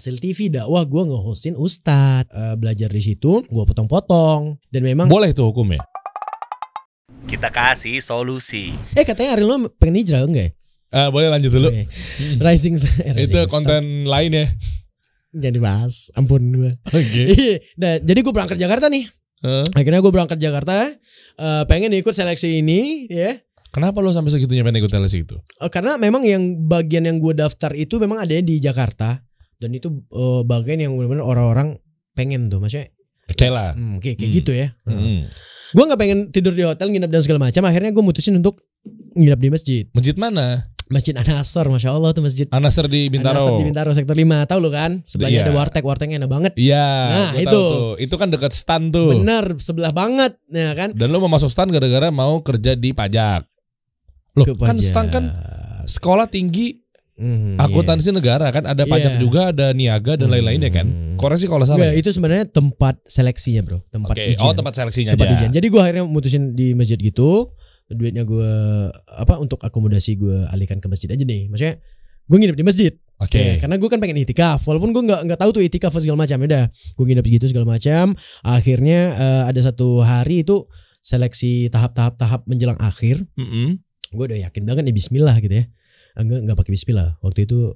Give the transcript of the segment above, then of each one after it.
hasil TV dakwah gue nge-hostin ustad, belajar di situ, gue potong-potong dan memang boleh tuh hukumnya. Kita kasih solusi. Katanya Ariel lo pengen hijrah enggak ya? Boleh lanjut dulu. Rising Itu konten lain ya. Jangan dibahas, ampun gue. Oke. Nah, jadi gue berangkat Jakarta nih. Akhirnya gue berangkat Jakarta, pengen ikut seleksi ini ya. Kenapa lo sampai segitunya pengen ikut seleksi itu? Karena memang yang bagian yang gue daftar itu memang adanya di Jakarta. Dan itu bagian yang benar-benar orang-orang pengen tuh. Maksudnya kayak gitu ya. Gue gak pengen tidur di hotel, nginep dan segala macam. Akhirnya gue mutusin untuk nginep di masjid. Masjid mana? Masjid An-Nasr, Masya Allah tuh masjid. An-Nasr di Bintaro. An-Nasr di Bintaro sektor 5, tahu lo kan? Sebelahnya ada warteg-wartegnya enak banget. Iya. Nah itu. Itu kan dekat stan tuh. Bener, sebelah banget ya kan. Dan lo mau masuk stan gara-gara mau kerja di pajak. Loh kan stan kan sekolah tinggi akuntansi negara kan. Ada pajak juga, ada niaga dan lain-lainnya kan. Koreksi kalau salah. Enggak, itu sebenarnya tempat seleksinya bro. Tempat ujian. Oh tempat seleksinya tempat aja. Ujian. Jadi gue akhirnya mutusin di masjid gitu. Duitnya gue untuk akomodasi gue alihkan ke masjid aja nih. Maksudnya gue nginep di masjid. Karena gue kan pengen itikaf. Walaupun gue nggak tahu tuh itikaf segala macam. Udah gue nginep gitu segala macam. Akhirnya ada satu hari itu seleksi tahap menjelang akhir. Gue udah yakin banget nih Bismillah gitu ya. Enggak pakai Bismillah. Waktu itu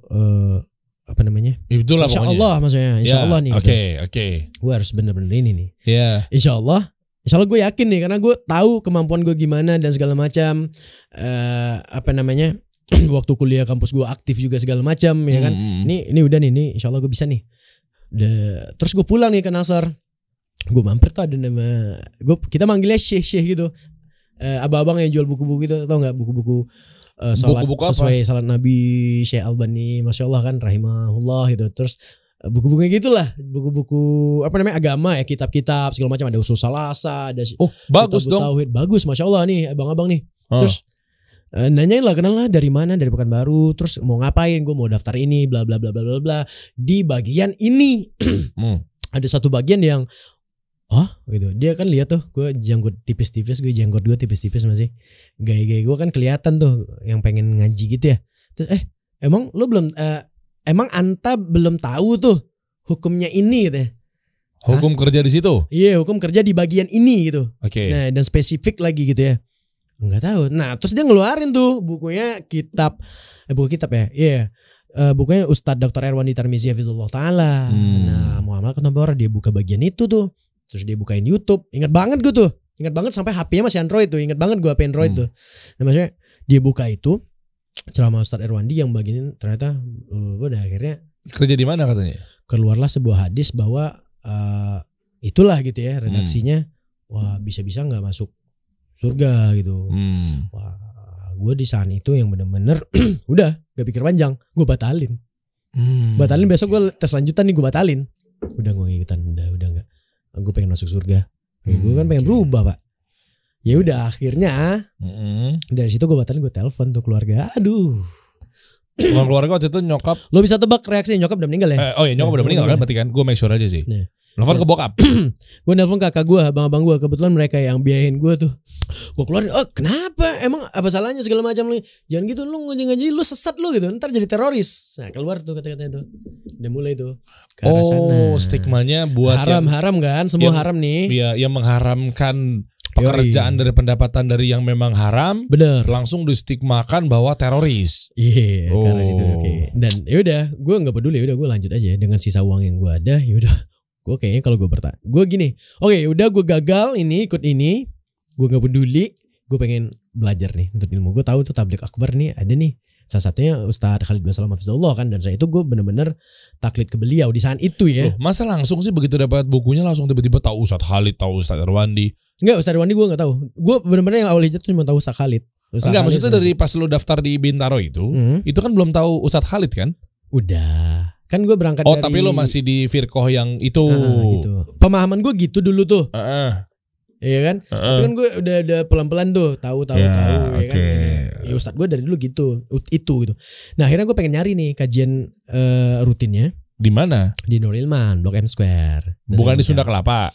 apa namanya? Itulah Insya pokoknya. Allah maksudnya. Insya Allah nih. Oke. Gue harus bener-bener ini nih. Iya. Insya Allah gue yakin nih karena gue tahu kemampuan gue gimana dan segala macam. Apa namanya? Waktu kuliah kampus gue aktif juga segala macam ya kan. Ini udah nih Insya Allah gue bisa nih. Terus gue pulang nih ke Nasr. Gue mampir tuh ada nama kita manggilnya Syekh gitu. Abang-abang yang jual buku-buku itu, tau nggak buku-buku salat buku-buku sesuai salat Nabi Syekh Albani, Masya Allah kan rahimahullah gitu. Terus buku-bukunya gitulah, buku-buku apa namanya agama ya, kitab-kitab segala macam, ada usul salasa, ada bagus dong. Tauhid, bagus Masya Allah nih abang-abang nih. Terus nanyain lah, kenal lah dari mana, dari Pekanbaru, terus mau ngapain, gue mau daftar ini bla bla bla bla bla bla. Di bagian ini ada satu bagian yang gitu. Dia kan lihat tuh gue janggut tipis-tipis, janggut gue tipis-tipis masih. Gaya-gaya gue kan kelihatan tuh yang pengen ngaji gitu ya. Terus emang lu belum emang anta belum tahu tuh hukumnya ini gitu ya. Hukum kerja di situ? Iya, hukum kerja di bagian ini gitu. Nah, dan spesifik lagi gitu ya. Enggak tahu. Nah, terus dia ngeluarin tuh bukunya buku kitab ya. Iya. Bukunya Ustadz Dr. Erwandi Tarmizi Hafizullah Ta'ala. Nah, Muhammad Kenabara dia buka bagian itu tuh. Terus dia bukain YouTube. Ingat banget gue tuh. Ingat banget sampai HP-nya masih Android tuh. Ingat banget gue HP Android tuh. Nah, maksudnya dia buka itu ceramah Ustadz Erwandi yang bagian ternyata udah akhirnya kerja di mana katanya? Keluarlah sebuah hadis bahwa itulah gitu ya redaksinya. Wah, bisa-bisa nggak masuk surga gitu. Wah, gue di saat itu yang bener-bener udah gak pikir panjang, gue batalin. Batalin besok gue tes lanjutan nih, gue batalin. Udah gue ikutan, udah enggak. Gue pengen masuk surga. Gue kan pengen berubah pak. Ya udah akhirnya dari situ gue batalin, gue telepon tuh keluarga. Aduh. Keluarga waktu itu nyokap. Lo bisa tebak reaksi nyokap udah meninggal ya? Nyokap udah meninggal kan berarti kan. Gue make sure aja sih. Nelfon ke bokap. Gue nelfon kakak gue, abang-abang gue. Kebetulan mereka yang biayain gue tuh. Gue keluarin, kenapa? Emang apa salahnya segala macam lu? Jangan gitu, lu ngaji-ngaji, lu sesat lu gitu. Ntar jadi teroris. Nah keluar tuh kata-kata itu. Udah mulai tuh ke arah sana. Stigmanya buat haram kan, semua haram nih. Iya, yang mengharamkan pekerjaan dari pendapatan dari yang memang haram. Bener. Langsung distigmakan bahwa teroris. Iya, karena situ. Dan yaudah, gue nggak peduli. Yaudah gue lanjut aja dengan sisa uang yang gue ada. Yaudah. Gue kayaknya kalau gue bertahan, gue gini, udah gue gagal ikut ini, gue gak peduli, gue pengen belajar nih untuk ilmu. Gue tahu tuh tabligh akbar nih ada nih, salah satunya Ustadz Khalid Basalam Hafizullah kan, dan saya itu gue bener-bener taklid ke beliau di saat itu ya. Masa langsung sih begitu dapat bukunya langsung tiba-tiba tahu Ustadz Khalid, tahu Ustadz Erwandi? Enggak, Ustadz Erwandi gue gak tahu. Gue bener-bener yang awal hijrah cuma tahu Ustadz Khalid. Enggak, maksudnya dari pas lu daftar di Bintaro itu kan belum tahu Ustadz Khalid kan? Udah. Kan gue berangkat dari. Tapi lo masih di firqoh yang itu. Gitu. Pemahaman gue gitu dulu tuh. Iya kan? Tapi kan gue udah pelan-pelan tuh tahu ya kan. Ya Ustadz gue dari dulu gitu. Itu gitu. Nah, akhirnya gue pengen nyari nih kajian rutinnya. Di mana? Di Nurul Ilman, Blok M Square. Bukan di Sunda Kelapa.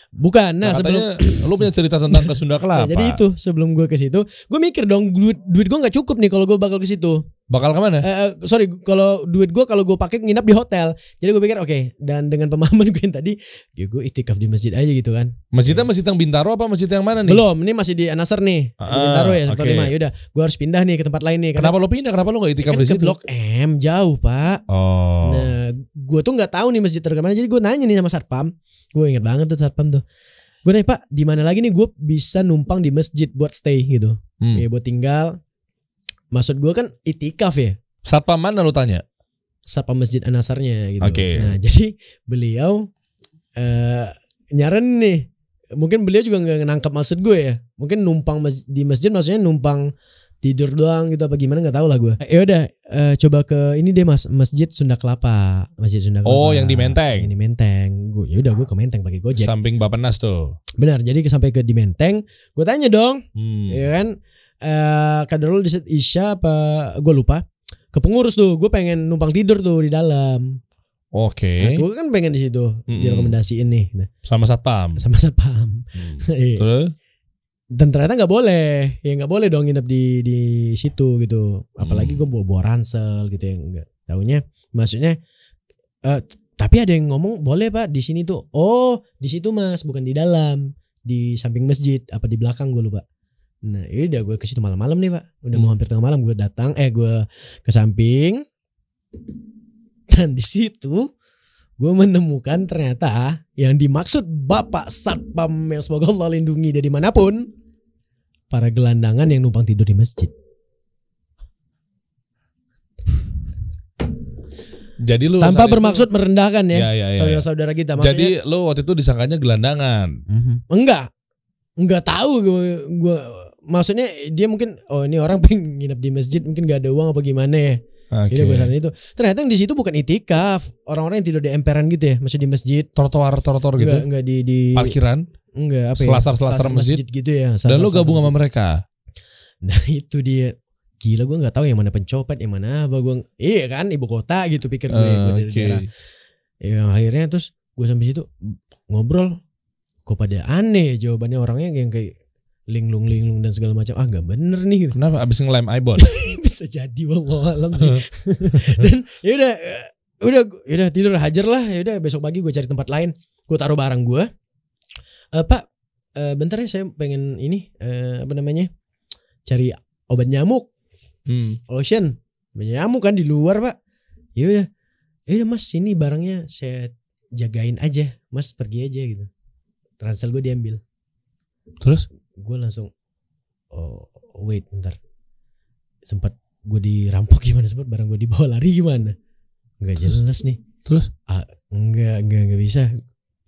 Bukan. Nah, sebelum lu punya cerita tentang ke Sunda Kelapa. Nah, jadi itu sebelum gue ke situ, gue mikir dong duit gue nggak cukup nih kalau gue bakal ke situ. Bakal kemana? Sorry, kalau duit gue kalau gue pakai nginap di hotel. Jadi gue pikir oke, dan dengan pemahaman gue yang tadi, ya gue iktikaf di masjid aja gitu kan. Masjidnya masjid yang Bintaro apa masjid yang mana nih? Belum, ini masih di An-Nasr nih, di Bintaro ya, Sektor 5. Yaudah, gue harus pindah nih ke tempat lain nih. Kenapa lo pindah? Kenapa lo gak iktikaf kan di situ? Ke Blok M, jauh pak. Oh. Nah, gue tuh nggak tahu nih masjid terkemana. Jadi gue nanya nih sama satpam. Gue inget banget tuh satpam tuh. Gue nanya, Pak, di mana lagi nih gue bisa numpang di masjid buat stay gitu, ya buat tinggal. Maksud gue kan itikaf ya. Satpam mana lu tanya? Satpam Masjid An-Nasrnya gitu. Okay. Nah jadi beliau nyaran nih. Mungkin beliau juga gak nangkap maksud gue ya. Mungkin numpang di masjid maksudnya numpang tidur doang gitu apa gimana gak tahu lah gue. Yaudah coba ke ini deh mas, Masjid Sunda Kelapa. Masjid Sunda Kelapa. Oh yang di Menteng. Yang di Menteng. Yaudah gue ke Menteng pakai Gojek. Samping Bapenas tuh. Benar, jadi sampai ke di Menteng. Gue tanya dong. Ya kan. Kadarul di Isya apa gue lupa. Ke pengurus tuh, gue pengen numpang tidur tuh di dalam. Oke. Nah, gue kan pengen di situ, direkomendasiin nih. Sama satpam. Sama satpam. Terus? Dan ternyata nggak boleh, ya nggak boleh dong nginep di situ gitu. Apalagi gue bawa ransel gitu ya, nggak taunya. Maksudnya, tapi ada yang ngomong boleh pak di sini tuh. Oh di situ mas, bukan di dalam, di samping masjid, apa di belakang gue lupa. Nah ini udah gue ke situ malam-malam nih pak, udah mau hampir tengah malam gue datang, gue ke samping, dan di situ gue menemukan ternyata yang dimaksud Bapak Satpam yang semoga Allah lindungi dari manapun, para gelandangan yang numpang tidur di masjid. Jadi lu tanpa bermaksud merendahkan ya, saudara-saudara kita. Maksudnya, jadi lu waktu itu disangkanya gelandangan? Enggak tahu gue. Maksudnya dia mungkin ini orang pengen nginep di masjid mungkin gak ada uang apa gimana ya. Jadi gue saran itu. Ternyata yang di situ bukan itikaf. Orang-orang yang tidur di emperan gitu ya, maksud di masjid. Trotoar gitu. Enggak di parkiran. Enggak apa selasar masjid gitu ya. Dan lu gabung sama mereka. Nah itu dia. Gila gue gak tahu yang mana pencopet, yang mana apa. Iya kan ibu kota gitu pikir gue dari daerah. Ya akhirnya terus gue sampai situ ngobrol. Kok pada aneh jawabannya orangnya yang kayak linglung dan segala macam. Gak bener nih gitu. Kenapa abis ngelem iBond? Bisa jadi wallahualam sih. Dan yaudah tidur hajar lah. Yaudah besok pagi gue cari tempat lain. Gue taruh barang gue. Pak bentar ya saya pengen ini cari obat nyamuk. Lotion banyak nyamuk kan di luar pak. Yaudah mas sini barangnya saya jagain aja. Mas pergi aja gitu. Ransel gue diambil. Terus? Gue langsung wait bentar. Sempat gue dirampok gimana, sempat barang gue dibawa lari gimana? Enggak jelas nih. Terus? Enggak bisa.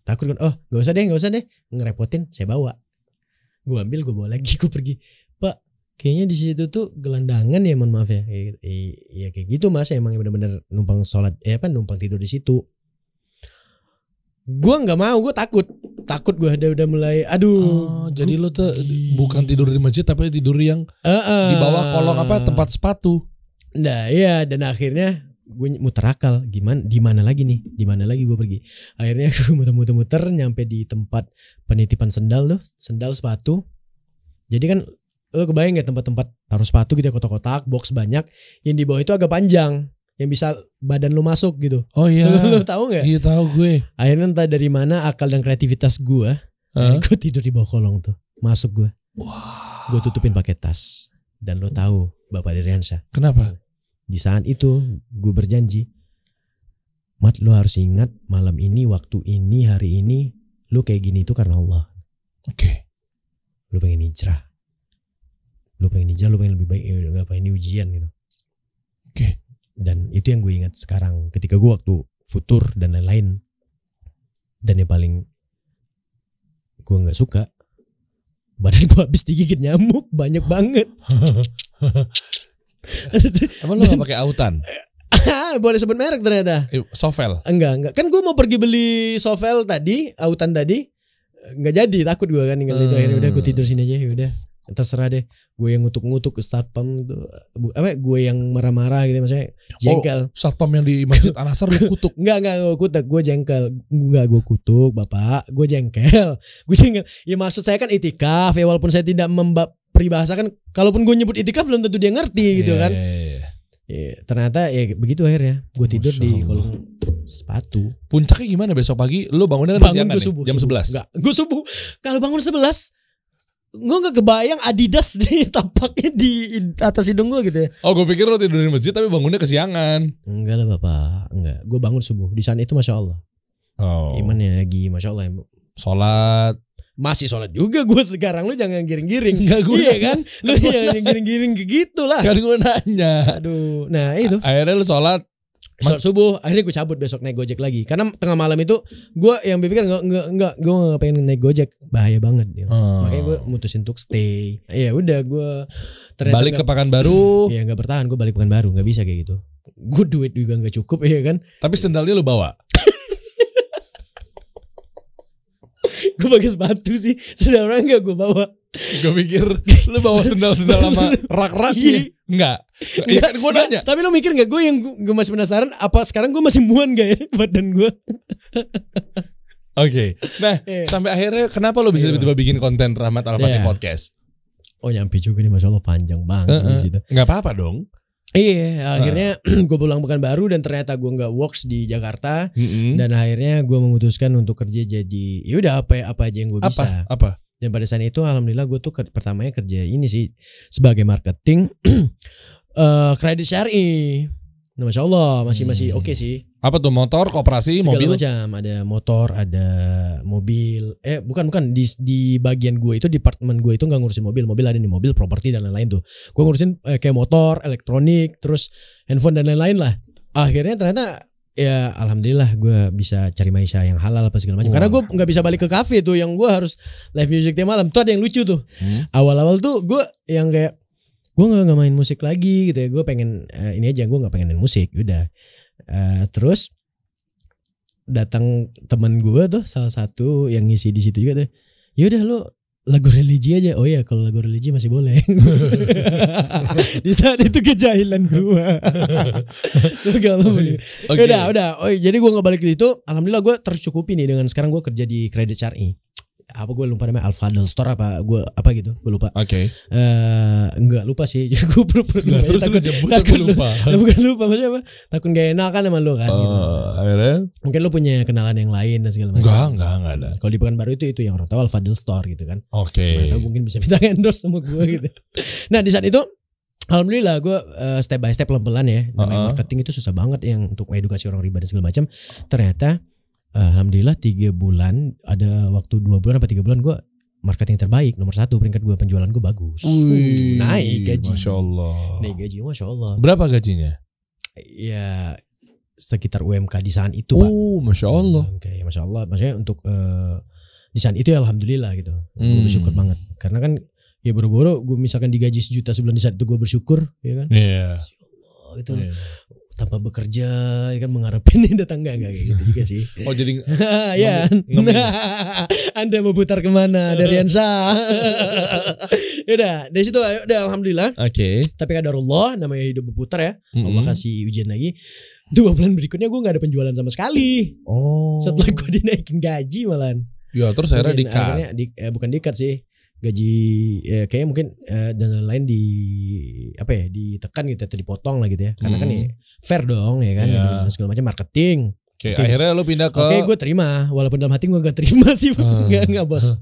Takut kan. Enggak usah deh. Ngerepotin, saya bawa. Gue ambil, gue bawa lagi, gue pergi. Pak, kayaknya di situ tuh gelandangan ya, mohon maaf ya. Iya kayak gitu mas, emang benar-benar numpang sholat, numpang tidur di situ. Gue nggak mau, gue takut gue udah mulai jadi lu tuh bukan tidur di masjid tapi tidur yang di bawah kolong tempat sepatu. Nah iya, dan akhirnya gue muter akal, di mana lagi gue pergi. Akhirnya gue muter nyampe di tempat penitipan sendal sepatu. Jadi kan lo kebayang gak tempat-tempat taruh sepatu gitu ya, kotak-kotak box banyak, yang di bawah itu agak panjang, yang bisa badan lu masuk gitu. Oh iya. Lu tahu nggak? Iya tahu gue. Akhirnya entah dari mana akal dan kreativitas gue, gue tidur di bawah kolong tuh, masuk gue. Wah. Gue tutupin pakai tas. Dan lo tahu Bapak Diriansyah. Kenapa? Di saat itu gue berjanji, Mat, lo harus ingat malam ini, waktu ini, hari ini, lo kayak gini itu karena Allah. Oke. Lo pengen hijrah. Lo pengen lebih baik, gak pengen ujian gitu. Oke. Dan itu yang gue ingat sekarang ketika gue waktu futur dan lain-lain. Dan yang paling gue gak suka, badan gue habis digigit nyamuk banyak banget. Emang lu gak pakai autan? Boleh sebut merek ternyata. Sovel? Enggak. Kan gue mau pergi beli Sovel tadi, autan tadi, nggak jadi, takut gue kan tinggal itu. Akhirnya udah gue tidur sini aja, udah terserah deh. Gue yang ngutuk-ngutuk ke satpam itu, gue yang marah-marah gitu, maksudnya jengkel. Satpam yang di Masjid An-Nasr lu kutuk? Enggak gue kutuk, gue jengkel. Enggak gue kutuk bapak, gue jengkel. Ya maksud saya kan itikaf ya, walaupun saya tidak peribahasakan, kalaupun gue nyebut itikaf belum tentu dia ngerti gitu kan. Ya, ternyata ya begitu akhirnya. Gue tidur di kolong sepatu. Puncaknya gimana besok pagi? Lu bangunnya kan Bangun gue subuh. Jam 11? Enggak, gue subuh. Kalau bangun 11, gue gak kebayang Adidas di tapaknya di atas hidung gue gitu ya. Oh, gue pikir lu tidur di masjid tapi bangunnya kesiangan. Enggak lah bapak, enggak. Gue bangun subuh. Di saat itu Masya Allah. Oh. Imannya lagi Masya Allah. Sholat. Masih sholat juga gue sekarang. Lu jangan giring-giring. Enggak, gue iya kan? Lu jangan giring-giring gitu lah. Kan gue nanya. Aduh. Nah itu. Akhirnya lu sholat subuh. Akhirnya gue cabut besok naik Gojek lagi. Karena tengah malam itu gue yang berpikir enggak, gue gak pengen naik Gojek. Bahaya banget. Makanya gue mutusin untuk stay. Ya udah gue ternyata balik ke Pekanbaru. Iya gak bertahan. Gue balik Pekanbaru. Gak bisa kayak gitu. Gue duit juga gak cukup ya kan. Tapi sendalnya lu bawa. Gue pakai sepatu sih. Sebenarnya enggak gue bawa. Gue pikir lu bawa sendal-sendal sama rak-raknya. Enggak. Iya kan gue nanya. Tapi lu mikir gak, gue masih penasaran apa sekarang gue masih muan gak ya badan gue. Oke. Nah sampai akhirnya kenapa lu bisa tiba-tiba bikin konten Rahmat Al-Fatih Podcast? Oh nyampe juga nih Masya Allah panjang banget di situ. Gak apa-apa dong. Iya, akhirnya gue pulang Pekanbaru dan ternyata gue nggak works di Jakarta dan akhirnya gue memutuskan untuk kerja jadi yaudah apa aja yang gue bisa. Apa? Dan pada saat itu alhamdulillah gue tuh pertamanya kerja ini sih sebagai marketing kredit syariah. Nah, Masya Allah masih oke sih. Apa tuh motor, koperasi, segala mobil? Macam ada motor, ada mobil. Bukan di bagian gue itu departemen gue itu nggak ngurusin mobil ada nih mobil, properti dan lain-lain tuh. Gue ngurusin kayak motor, elektronik, terus handphone dan lain-lain lah. Akhirnya ternyata ya alhamdulillah gue bisa cari maisha yang halal apa segala macam. Karena gue nggak bisa balik ke kafe tuh yang gue harus live music tiap malam. Tuh ada yang lucu tuh. Awal-awal tuh gue yang kayak gue nggak main musik lagi gitu ya. Gue pengen ini aja, gue nggak pengen main musik. Udah. Terus datang teman gue tuh salah satu yang ngisi di situ juga tuh. Yaudah lu lagu religi aja. Oh ya kalau lagu religi masih boleh. Di saat itu kejahilan gue. Okay. Udah. Oh jadi gue nggak balik ke itu. Alhamdulillah gue tercukupi nih dengan sekarang gue kerja di kredit syariah. Apa gue lupa namanya Al-Fadl Store apa gitu gue lupa. Oke. Enggak lupa sih. Gue pura-pura lupa. Terus lu nyebut tapi lupa. Bukan lupa maksudnya apa? Takut gak enak kan sama lu kan. Gitu. Akhirnya mungkin lu punya kenalan yang lain dan segala macam. Enggak ada. Kalau di Pekanbaru itu yang orang tahu Al-Fadl Store gitu kan. Oke. Mungkin bisa minta endorse sama gue gitu. Nah di saat itu alhamdulillah gue step by step pelan-pelan ya. Namanya marketing itu susah banget yang untuk mengedukasi orang riba dan segala macam. Ternyata alhamdulillah 3 bulan ada waktu 2 bulan apa 3 bulan gue marketing terbaik nomor 1 peringkat gue penjualan gue bagus. Naik gaji. Masya Allah. Naik gaji Masya Allah. Berapa gajinya? Ya sekitar UMK di saat itu Pak. Masya Allah. Oke, Masya Allah. Maksudnya untuk di saat itu ya alhamdulillah gitu. Gue bersyukur banget. Karena kan ya boro-boro gue misalkan digaji 1 juta sebulan di saat itu gue bersyukur ya kan. Iya. Masya Allah itu. Tanpa bekerja kan mengharapin ini datang enggak kayak gitu juga sih. Oh jadi ya. Anda mau putar kemana dari Ansa? Udah dari situ udah alhamdulillah. Oke. Tapi qadarullah namanya hidup berputar ya. Allah kasih ujian lagi. 2 bulan berikutnya gue nggak ada penjualan sama sekali. Setelah gue dinaikin gaji malahan. Ya terus akhirnya di-cut. Bukan di-cut sih. Gaji ya kayaknya mungkin dan lain-lain ditekan gitu atau dipotong lah gitu ya. Karena kan ya fair dong ya kan segala macam marketing. Oke, akhirnya lu pindah ke gue terima walaupun dalam hati gue gak terima sih. Enggak bos.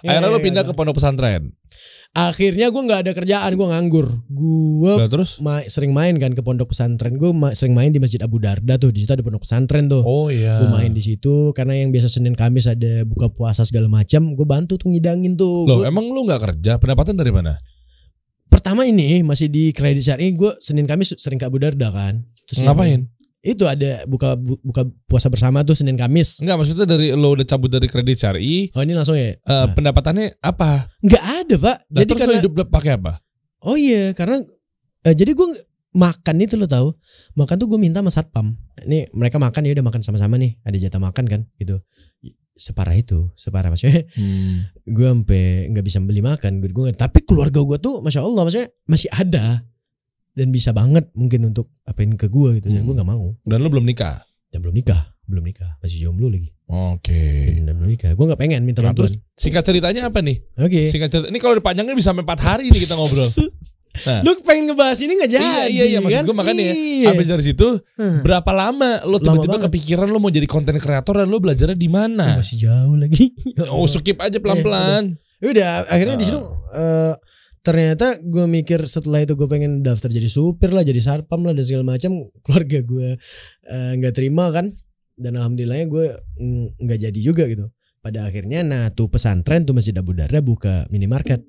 Akhirnya lu pindah ke pondok pesantren. Akhirnya gue gak ada kerjaan, gue nganggur. Gue sering main kan ke pondok pesantren. Gue sering main di Masjid Abu Darda tuh. Di situ ada pondok pesantren tuh. Oh iya. Gue main di situ karena yang biasa Senin Kamis ada buka puasa segala macam. Gue bantu tuh ngidangin tuh. Loh, emang lu gak kerja? Pendapatan dari mana? Pertama ini masih di kredit syariah. Gue Senin Kamis sering ke Abu Darda kan. Terus ngapain? Itu ada buka puasa bersama tuh Senin Kamis. Enggak, maksudnya dari lo udah cabut dari kredit syariah. Oh ini langsung ya. Pendapatannya apa? Enggak ada Pak. Jadi terus karena, lo hidup pakai apa? Oh iya karena jadi gue makan itu lo tahu. Makan tuh gue minta sama satpam. Ini mereka makan ya udah makan sama-sama nih. Ada jatah makan kan gitu. Separah maksudnya. Gue sampai nggak bisa beli makan. Tapi keluarga gue tuh masya Allah maksudnya masih ada. Dan bisa banget mungkin untuk apain ke gue gitu. Dan gue gak mau. Dan lu belum nikah? Dan belum nikah. Masih jomblo lagi. Oke. Dan belum nikah. Gue gak pengen minta bantuan. Singkat ceritanya apa nih? Oke. Singkat cerita. Ini kalau dipanjangin bisa sampai 4 hari nih kita ngobrol. Nah. Lu pengen ngebahas ini gak jadi. Iya maksud gue makanya abis dari situ berapa lama lo tiba-tiba kepikiran lo mau jadi konten kreator dan lo belajarnya di mana? Masih jauh lagi. Oh skip aja pelan-pelan. Udah akhirnya di situ ternyata gue mikir setelah itu gue pengen daftar jadi supir lah, jadi satpam lah dan segala macam. Keluarga gue nggak terima kan, dan alhamdulillahnya gue nggak jadi juga gitu. Pada akhirnya tuh pesantren tuh Masjid Abu Darda buka minimarket.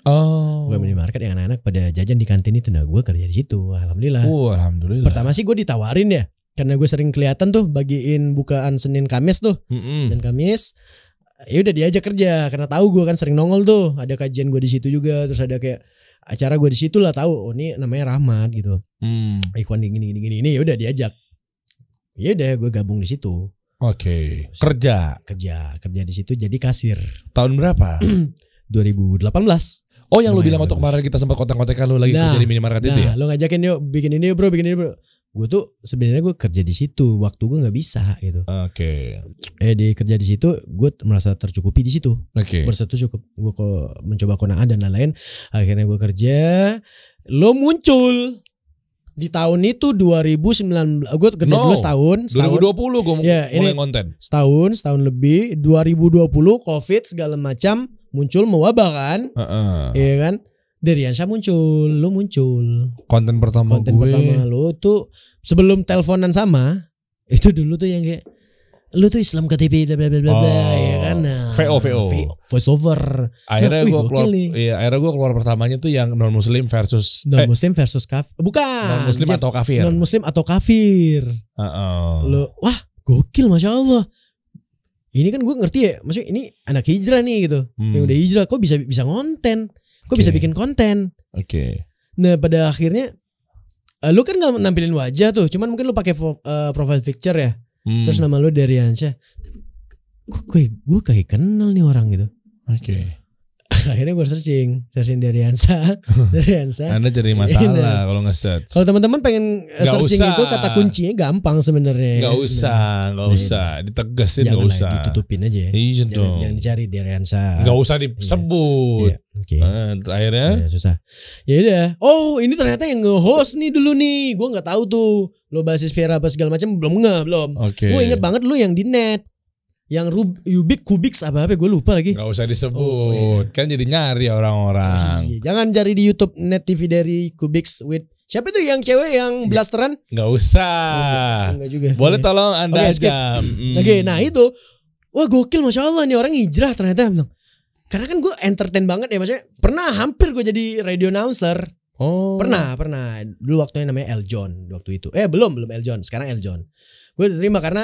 Buka minimarket yang anak-anak pada jajan di kantin itu. Nah gue kerja di situ, alhamdulillah. Alhamdulillah. Pertama sih gue ditawarin ya, karena gue sering kelihatan tuh bagiin bukaan Senin Kamis tuh. Senin Kamis ya udah diajak kerja karena tahu gue kan sering nongol tuh, ada kajian gue di situ juga, terus ada kayak acara gue di situ lah, tahu ini namanya Rahmat gitu. Ikhwan gini ya udah diajak. Ya udah gue gabung di situ. Oke. Kerja di situ jadi kasir. Tahun berapa? 2018. Oh yang lu bilang waktu kemarin kita sempat kontak-kontakan lu lagi kerja di minimarket itu ya? Lu ngajakin yuk bikin ini bro. Gue tuh sebenarnya gue kerja di situ, waktu gue nggak bisa gitu. Oke. Di kerja di situ gue merasa tercukupi di situ. Oke. Merasa cukup. Gue kok mencoba konaan dan lain-lain. Akhirnya gue kerja. Lo muncul di tahun itu 2019. Gue kerja dulu setahun. 2020 gue mulai konten. Setahun lebih. 2020 COVID segala macam. Muncul mewabah kan, iya kan? Deriansyah muncul, lu muncul. Konten pertama lu tuh sebelum teleponan sama, itu dulu tuh yang kayak lu tuh Islam KTP bla bla bla ya kan? Nah, VO voice over. Akhirnya gue keluar, akhirnya gue keluar pertamanya tuh yang non muslim versus kafir. Bukan. Non muslim atau kafir. Non muslim atau kafir. Lu wah gokil masya Allah. Ini kan gue ngerti ya, maksudnya ini anak hijrah nih gitu, yang udah hijrah, kok bisa ngonten, kok bisa bikin konten. Oke. Nah pada akhirnya, lu kan nggak nampilin wajah tuh, cuman mungkin lu pakai profile picture ya, terus nama lu Deriansyah, gue kayak kenal nih orang gitu. Oke. Akhirnya gue searching Deriansyah. Anda jadi masalah kalau nge-search. Kalau teman-teman pengen searching itu kata kuncinya gampang sebenarnya. Gak usah, ditegasin gak usah. Ditutupin aja. Iya dong. Jangan dicari Deriansyah. Gak usah disebut. Akhirnya susah. Ya udah. Oh ini ternyata yang nge-host nih dulu nih. Gue nggak tahu tuh. Lo basis Vera apa segala macam belum. Gue inget banget lu yang di net. Yang Kubix apa gue lupa lagi. Gak usah disebut. Kan jadi nyari orang-orang. Jangan cari di YouTube Net TV dari Kubix with siapa itu yang cewek yang blasteran? Gak usah. Enggak juga. Boleh tolong Anda aja. Oke, nah itu. Wah gokil masya Allah nih orang hijrah ternyata. Karena kan gue entertain banget ya, maksudnya pernah hampir gue jadi radio announcer. Pernah. Dulu waktunya namanya Eljon waktu itu. Belum Eljon, sekarang Eljon. Gue terima karena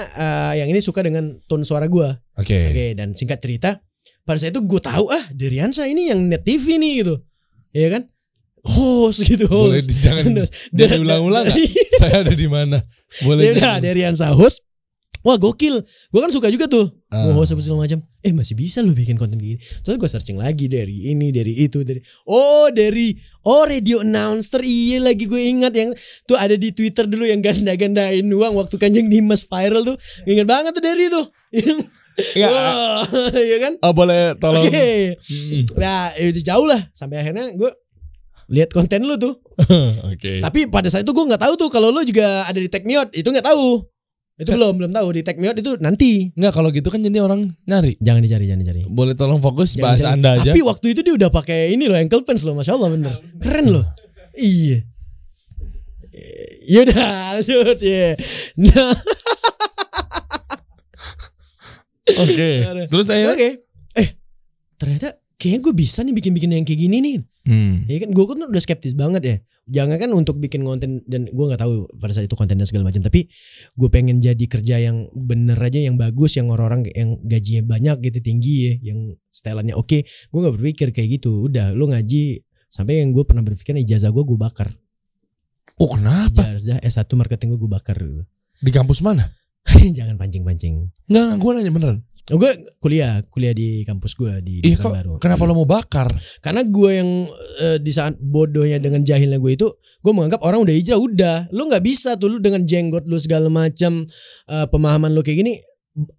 yang ini suka dengan tone suara gue. Oke, dan singkat cerita, pada saat itu gue tahu Deriansyah ini yang Net TV nih gitu. Iya kan? Host gitu. Boleh jangan ulang-ulang gak? Saya ada di mana? Boleh. Ya Deriansyah host. Wah gokil. Gue kan suka juga tuh host apa segala macam. Masih bisa lu bikin konten gini. Terus gue searching lagi dari ini, dari itu, dari radio announcer. Iya lagi gue ingat yang tuh ada di Twitter dulu yang ganda-gandain uang waktu Kanjeng Dimas viral tuh. Ingat banget tuh dari itu. Wah, iya kan? Boleh tolong. Nah, itu jauh lah sampai akhirnya gue lihat konten lu tuh. Tapi pada saat itu gue nggak tahu tuh kalau lu juga ada di Take Me Out. Itu nggak tahu. Itu belum tahu di Take Me Out itu nanti. Enggak, kalau gitu kan jadi orang nyari. Jangan dicari. Boleh tolong fokus bahas Anda aja. Tapi waktu itu dia udah pakai ini loh, ankle pants loh, masya Allah bener. Keren loh. Iya. Yaudah, lanjut ya. Nah. Oke. Terus saya. Ternyata kayaknya gue bisa nih bikin yang kayak gini nih. Ya kan gue kan udah skeptis banget ya. Jangan kan untuk bikin konten, dan gue nggak tahu pada saat itu konten dan segala macam, tapi gue pengen jadi kerja yang bener aja, yang bagus, yang orang-orang yang gajinya banyak gitu, tinggi ya, yang stylannya oke. Gue nggak berpikir kayak gitu. Udah lu ngaji sampai yang gue pernah berpikir ijazah gue bakar. Kenapa? Ijazah S1 marketing gue bakar gitu. Di kampus mana? Jangan pancing-pancing. Enggak, gue nanya beneran. Gue kuliah di kampus gue di Baru. Kenapa lo mau bakar? Karena gue yang di saat bodohnya dengan jahilnya gue itu, gue menganggap orang udah hijrah udah, lo nggak bisa tuh, lo dengan jenggot lo segala macam pemahaman lo kayak gini,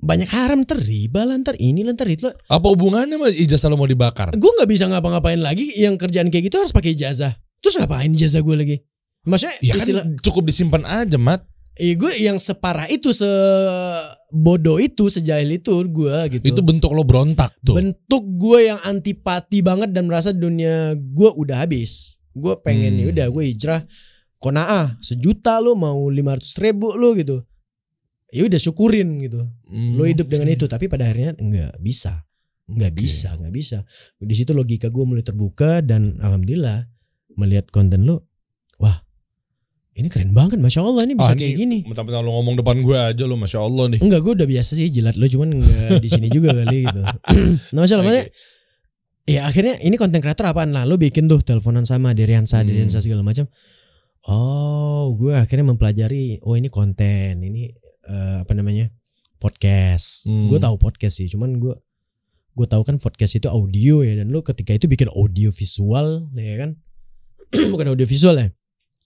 banyak haram, riba lantar ini lantar itu. Apa hubungannya sama ijazah lo mau dibakar? Gue nggak bisa ngapa-ngapain lagi, yang kerjaan kayak gitu harus pakai ijazah. Terus ngapain ijazah gue lagi? Maksudnya ya kan cukup disimpan aja, Mat. Gue yang separah itu, sebodoh itu, sejahil itu gue gitu. Itu bentuk lo berontak tuh. Bentuk gue yang antipati banget dan merasa dunia gue udah habis. Gue pengen ya udah gue hijrah kona'ah 1 juta lo mau 500.000 lo gitu. Ya udah syukurin gitu. Lo hidup dengan itu, tapi pada akhirnya nggak bisa. Di situ logika gue mulai terbuka dan alhamdulillah melihat konten lo, wah ini keren banget, masya Allah ini bisa kayak gini. Mentang-mentang lo ngomong depan gue aja lo, masya Allah nih. Enggak, gue udah biasa sih jilat lo, cuman nggak di sini juga kali gitu. Nah masalahnya, ya akhirnya ini konten kreator apaan lah? Lo bikin tuh teleponan sama Deriansa segala macam. Oh, gue akhirnya mempelajari. Oh ini konten, ini podcast. Gue tahu podcast sih, cuman gue tahu kan podcast itu audio ya, dan lo ketika itu bikin audio visual, ya kan? Bukan audio visual ya?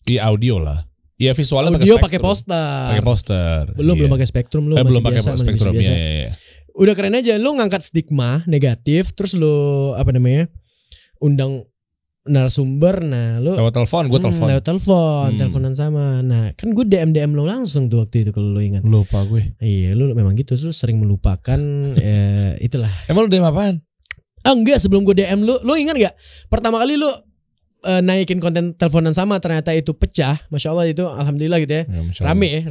Iya audio lah. Iya visualnya audio pakai poster. Belum pakai Spektrum lo, belum pakai Spektrum biasa. Ya. Udah keren aja, lo ngangkat stigma negatif, terus lo undang narasumber, nah lo lewat telepon, gue telepon. Lewat teleponan sama. Nah, kan gue DM lo langsung tuh waktu itu kalau lo ingat. Lupa gue. Iya, lo memang gitu, terus sering melupakan itulah. Emang lo DM apaan? Enggak, sebelum gue DM lo ingat enggak? Pertama kali lo naikin konten teleponan sama ternyata itu pecah, masya Allah itu alhamdulillah gitu ya, rame.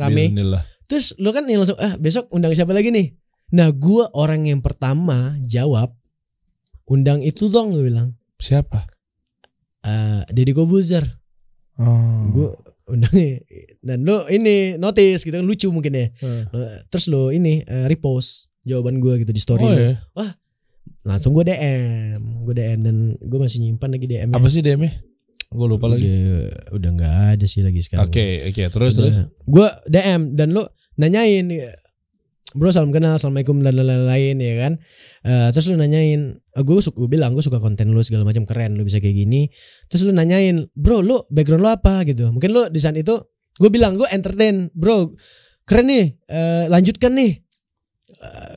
Terus lo kan yang langsung besok undang siapa lagi nih? Nah gue orang yang pertama jawab undang itu dong, gue bilang. Siapa? Deddy Kobuzer. Gue undangnya dan lo ini notice gitu kan, lucu mungkin ya. Terus lo ini repost jawaban gue gitu di story. Ya? Wah langsung gue DM dan gue masih nyimpan lagi DM. Apa sih DM-nya? Gue lupa lagi. Udah nggak ada sih lagi sekarang. Oke, terus. Gue DM dan lo nanyain, bro salam kenal, assalamualaikum dan lain-lain ya kan. Terus lo nanyain, gue bilang gue suka konten lo segala macam, keren lo bisa kayak gini. Terus lo nanyain, bro lo background lo apa gitu. Mungkin lo di saat itu, gue bilang gue entertain, bro keren nih, lanjutkan nih.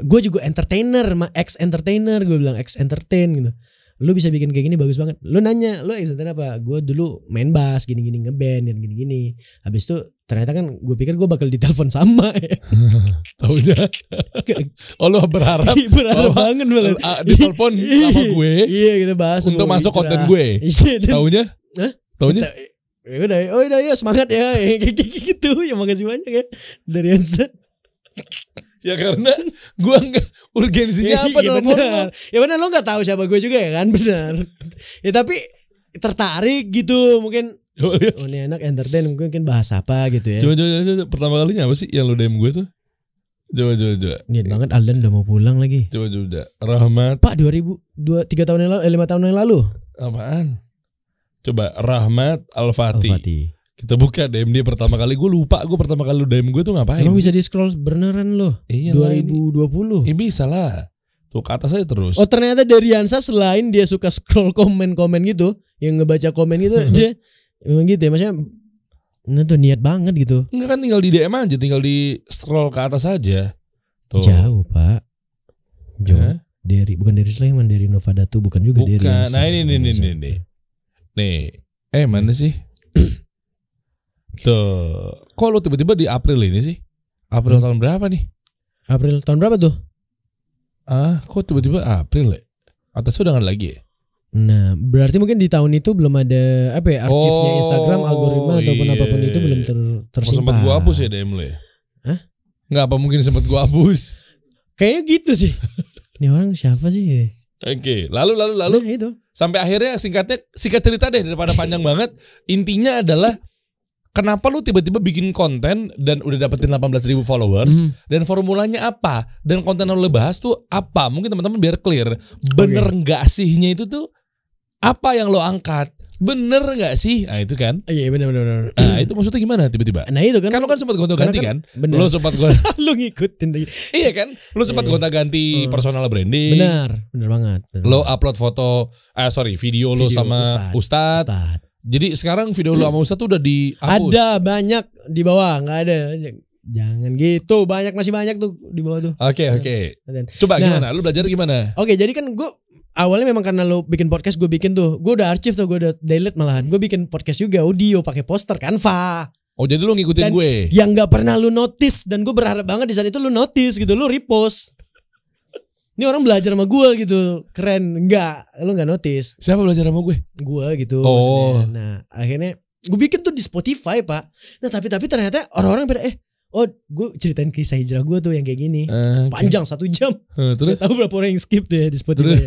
Gue juga entertainer, ex-entertainer, gue bilang ex-entertain gitu. Lu bisa bikin kayak gini bagus banget. Lu nanya, lu ex-entertain apa? Gue dulu main bass, gini-gini ngeband, gini-gini. Habis itu ternyata kan gue pikir gue bakal ditelepon sama ya. Tahu aja. Oh lu berharap banget malah ditelepon sama gue. Iya gitu bahas untuk masuk konten gue. Taunya? Taunya? Udah yuk semangat ya. Kayak gitu. Ya makasih banyak ya dari Ansa. Ya karena gue nggak urgensinya apa ya benar. Ya benar, lo nggak tahu siapa gue juga ya kan, benar. Ya tapi tertarik gitu mungkin. Oh ini anak entertain, mungkin bahas apa gitu ya. Coba pertama kalinya apa sih yang lo DM gue tuh? Coba. Niat banget Aldan udah mau pulang lagi. Coba. Rahmat. Pak 3 tahun yang lalu, 5 tahun yang lalu. Apaan? Coba Rahmat Al-Fatih. Kita buka DM dia pertama kali. Gue lupa gue pertama kali DM gue tuh ngapain. Emang bisa di scroll beneran loh. Iya 2020 ini bisa lah. Tuh ke atas aja terus. Oh ternyata Deriansa selain dia suka scroll komen-komen gitu, yang ngebaca komen gitu aja. Emang gitu ya, maksudnya nah tuh niat banget gitu. Enggak kan tinggal di DM aja, tinggal di scroll ke atas aja. Tuh. Jauh pak. Jauh. Bukan dari Sleman, dari Novadatu, bukan juga dari. Bukan. Nah ini. Nih. Mana sih? Tuh. Kok lu tiba-tiba di April ini sih? April tahun berapa nih? April tahun berapa tuh? Kok tiba-tiba April ya? Atasnya udah nggak lagi ya? Nah, berarti mungkin di tahun itu belum ada arsipnya Instagram, algoritma ataupun apapun itu belum tersimpan. Sempat gua hapus ya DM lu ya? Hah? Nggak apa mungkin sempat gua hapus. Kayaknya gitu sih. Ini orang siapa sih? Oke, lalu Nah, itu. Sampai akhirnya singkat cerita deh daripada panjang banget. Intinya adalah kenapa lu tiba-tiba bikin konten dan udah dapetin 18.000 followers dan formulanya apa dan konten yang lu bahas tuh apa? Mungkin teman-teman biar clear. Bener nggak sihnya itu tuh apa yang lo angkat? Bener nggak sih? Nah itu kan? Iya bener. Nah itu maksudnya gimana tiba-tiba? Nah itu kan. Kan lo kan sempat gonta-ganti kan? Bener. Lo sempat lo ngikutin lagi. Iya kan? Lo sempat gonta-ganti personal branding. Bener banget. Lo upload foto, video lo sama Ustadz. Jadi sekarang video lo sama Ustadz tuh udah dihapus. Ada banyak di bawah, nggak ada. Jangan gitu, masih banyak tuh di bawah tuh. Oke. Coba gimana? Lu belajar gimana? Oke, jadi kan gue awalnya memang karena lo bikin podcast, gue bikin tuh, gue udah archive tuh, gue udah delete malahan. Gue bikin podcast juga audio pakai poster Canva. Oh jadi lu ngikutin Dan gue. yang nggak pernah lu notice, dan gue berharap banget di saat itu lu notice gitu, lu repost. Ini orang belajar sama gue gitu, keren. Enggak, lu nggak notice. Siapa belajar sama gue? Gue gitu. Oh. Maksudnya. Nah akhirnya gue bikin tuh di Spotify pak. Nah tapi ternyata orang-orang pada oh gue ceritain kisah hijrah gue tuh yang kayak gini. Panjang 1 jam. Terus? Gak tahu berapa orang yang skip tuh ya di Spotify.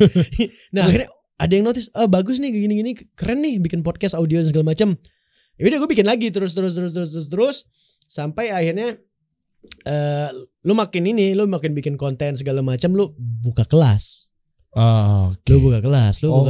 Nah akhirnya ada yang notice, bagus nih gini-gini, keren nih bikin podcast audio dan segala macam. Ya udah gue bikin lagi terus sampai akhirnya lu makin bikin konten segala macam, lu buka kelas. Lu buka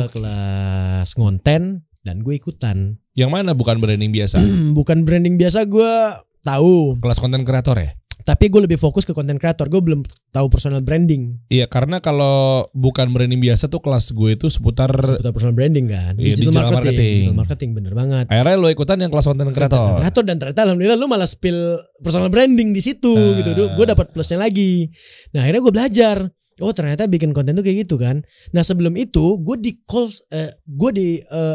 kelas konten dan gue ikutan. Yang mana bukan branding biasa? Bukan branding biasa, gue tahu. Kelas konten kreator ya? Tapi gue lebih fokus ke konten kreator. Gue belum tahu personal branding. Iya, karena kalau bukan branding biasa tuh kelas gue itu seputar personal branding kan. Iya, Digital marketing bener banget. Akhirnya lo ikutan yang kelas konten kreator. Dan ternyata alhamdulillah lu malah spill personal branding di situ gitu. Gue dapat plusnya lagi. Nah akhirnya gue belajar. Oh ternyata bikin konten tuh kayak gitu kan. Nah sebelum itu gue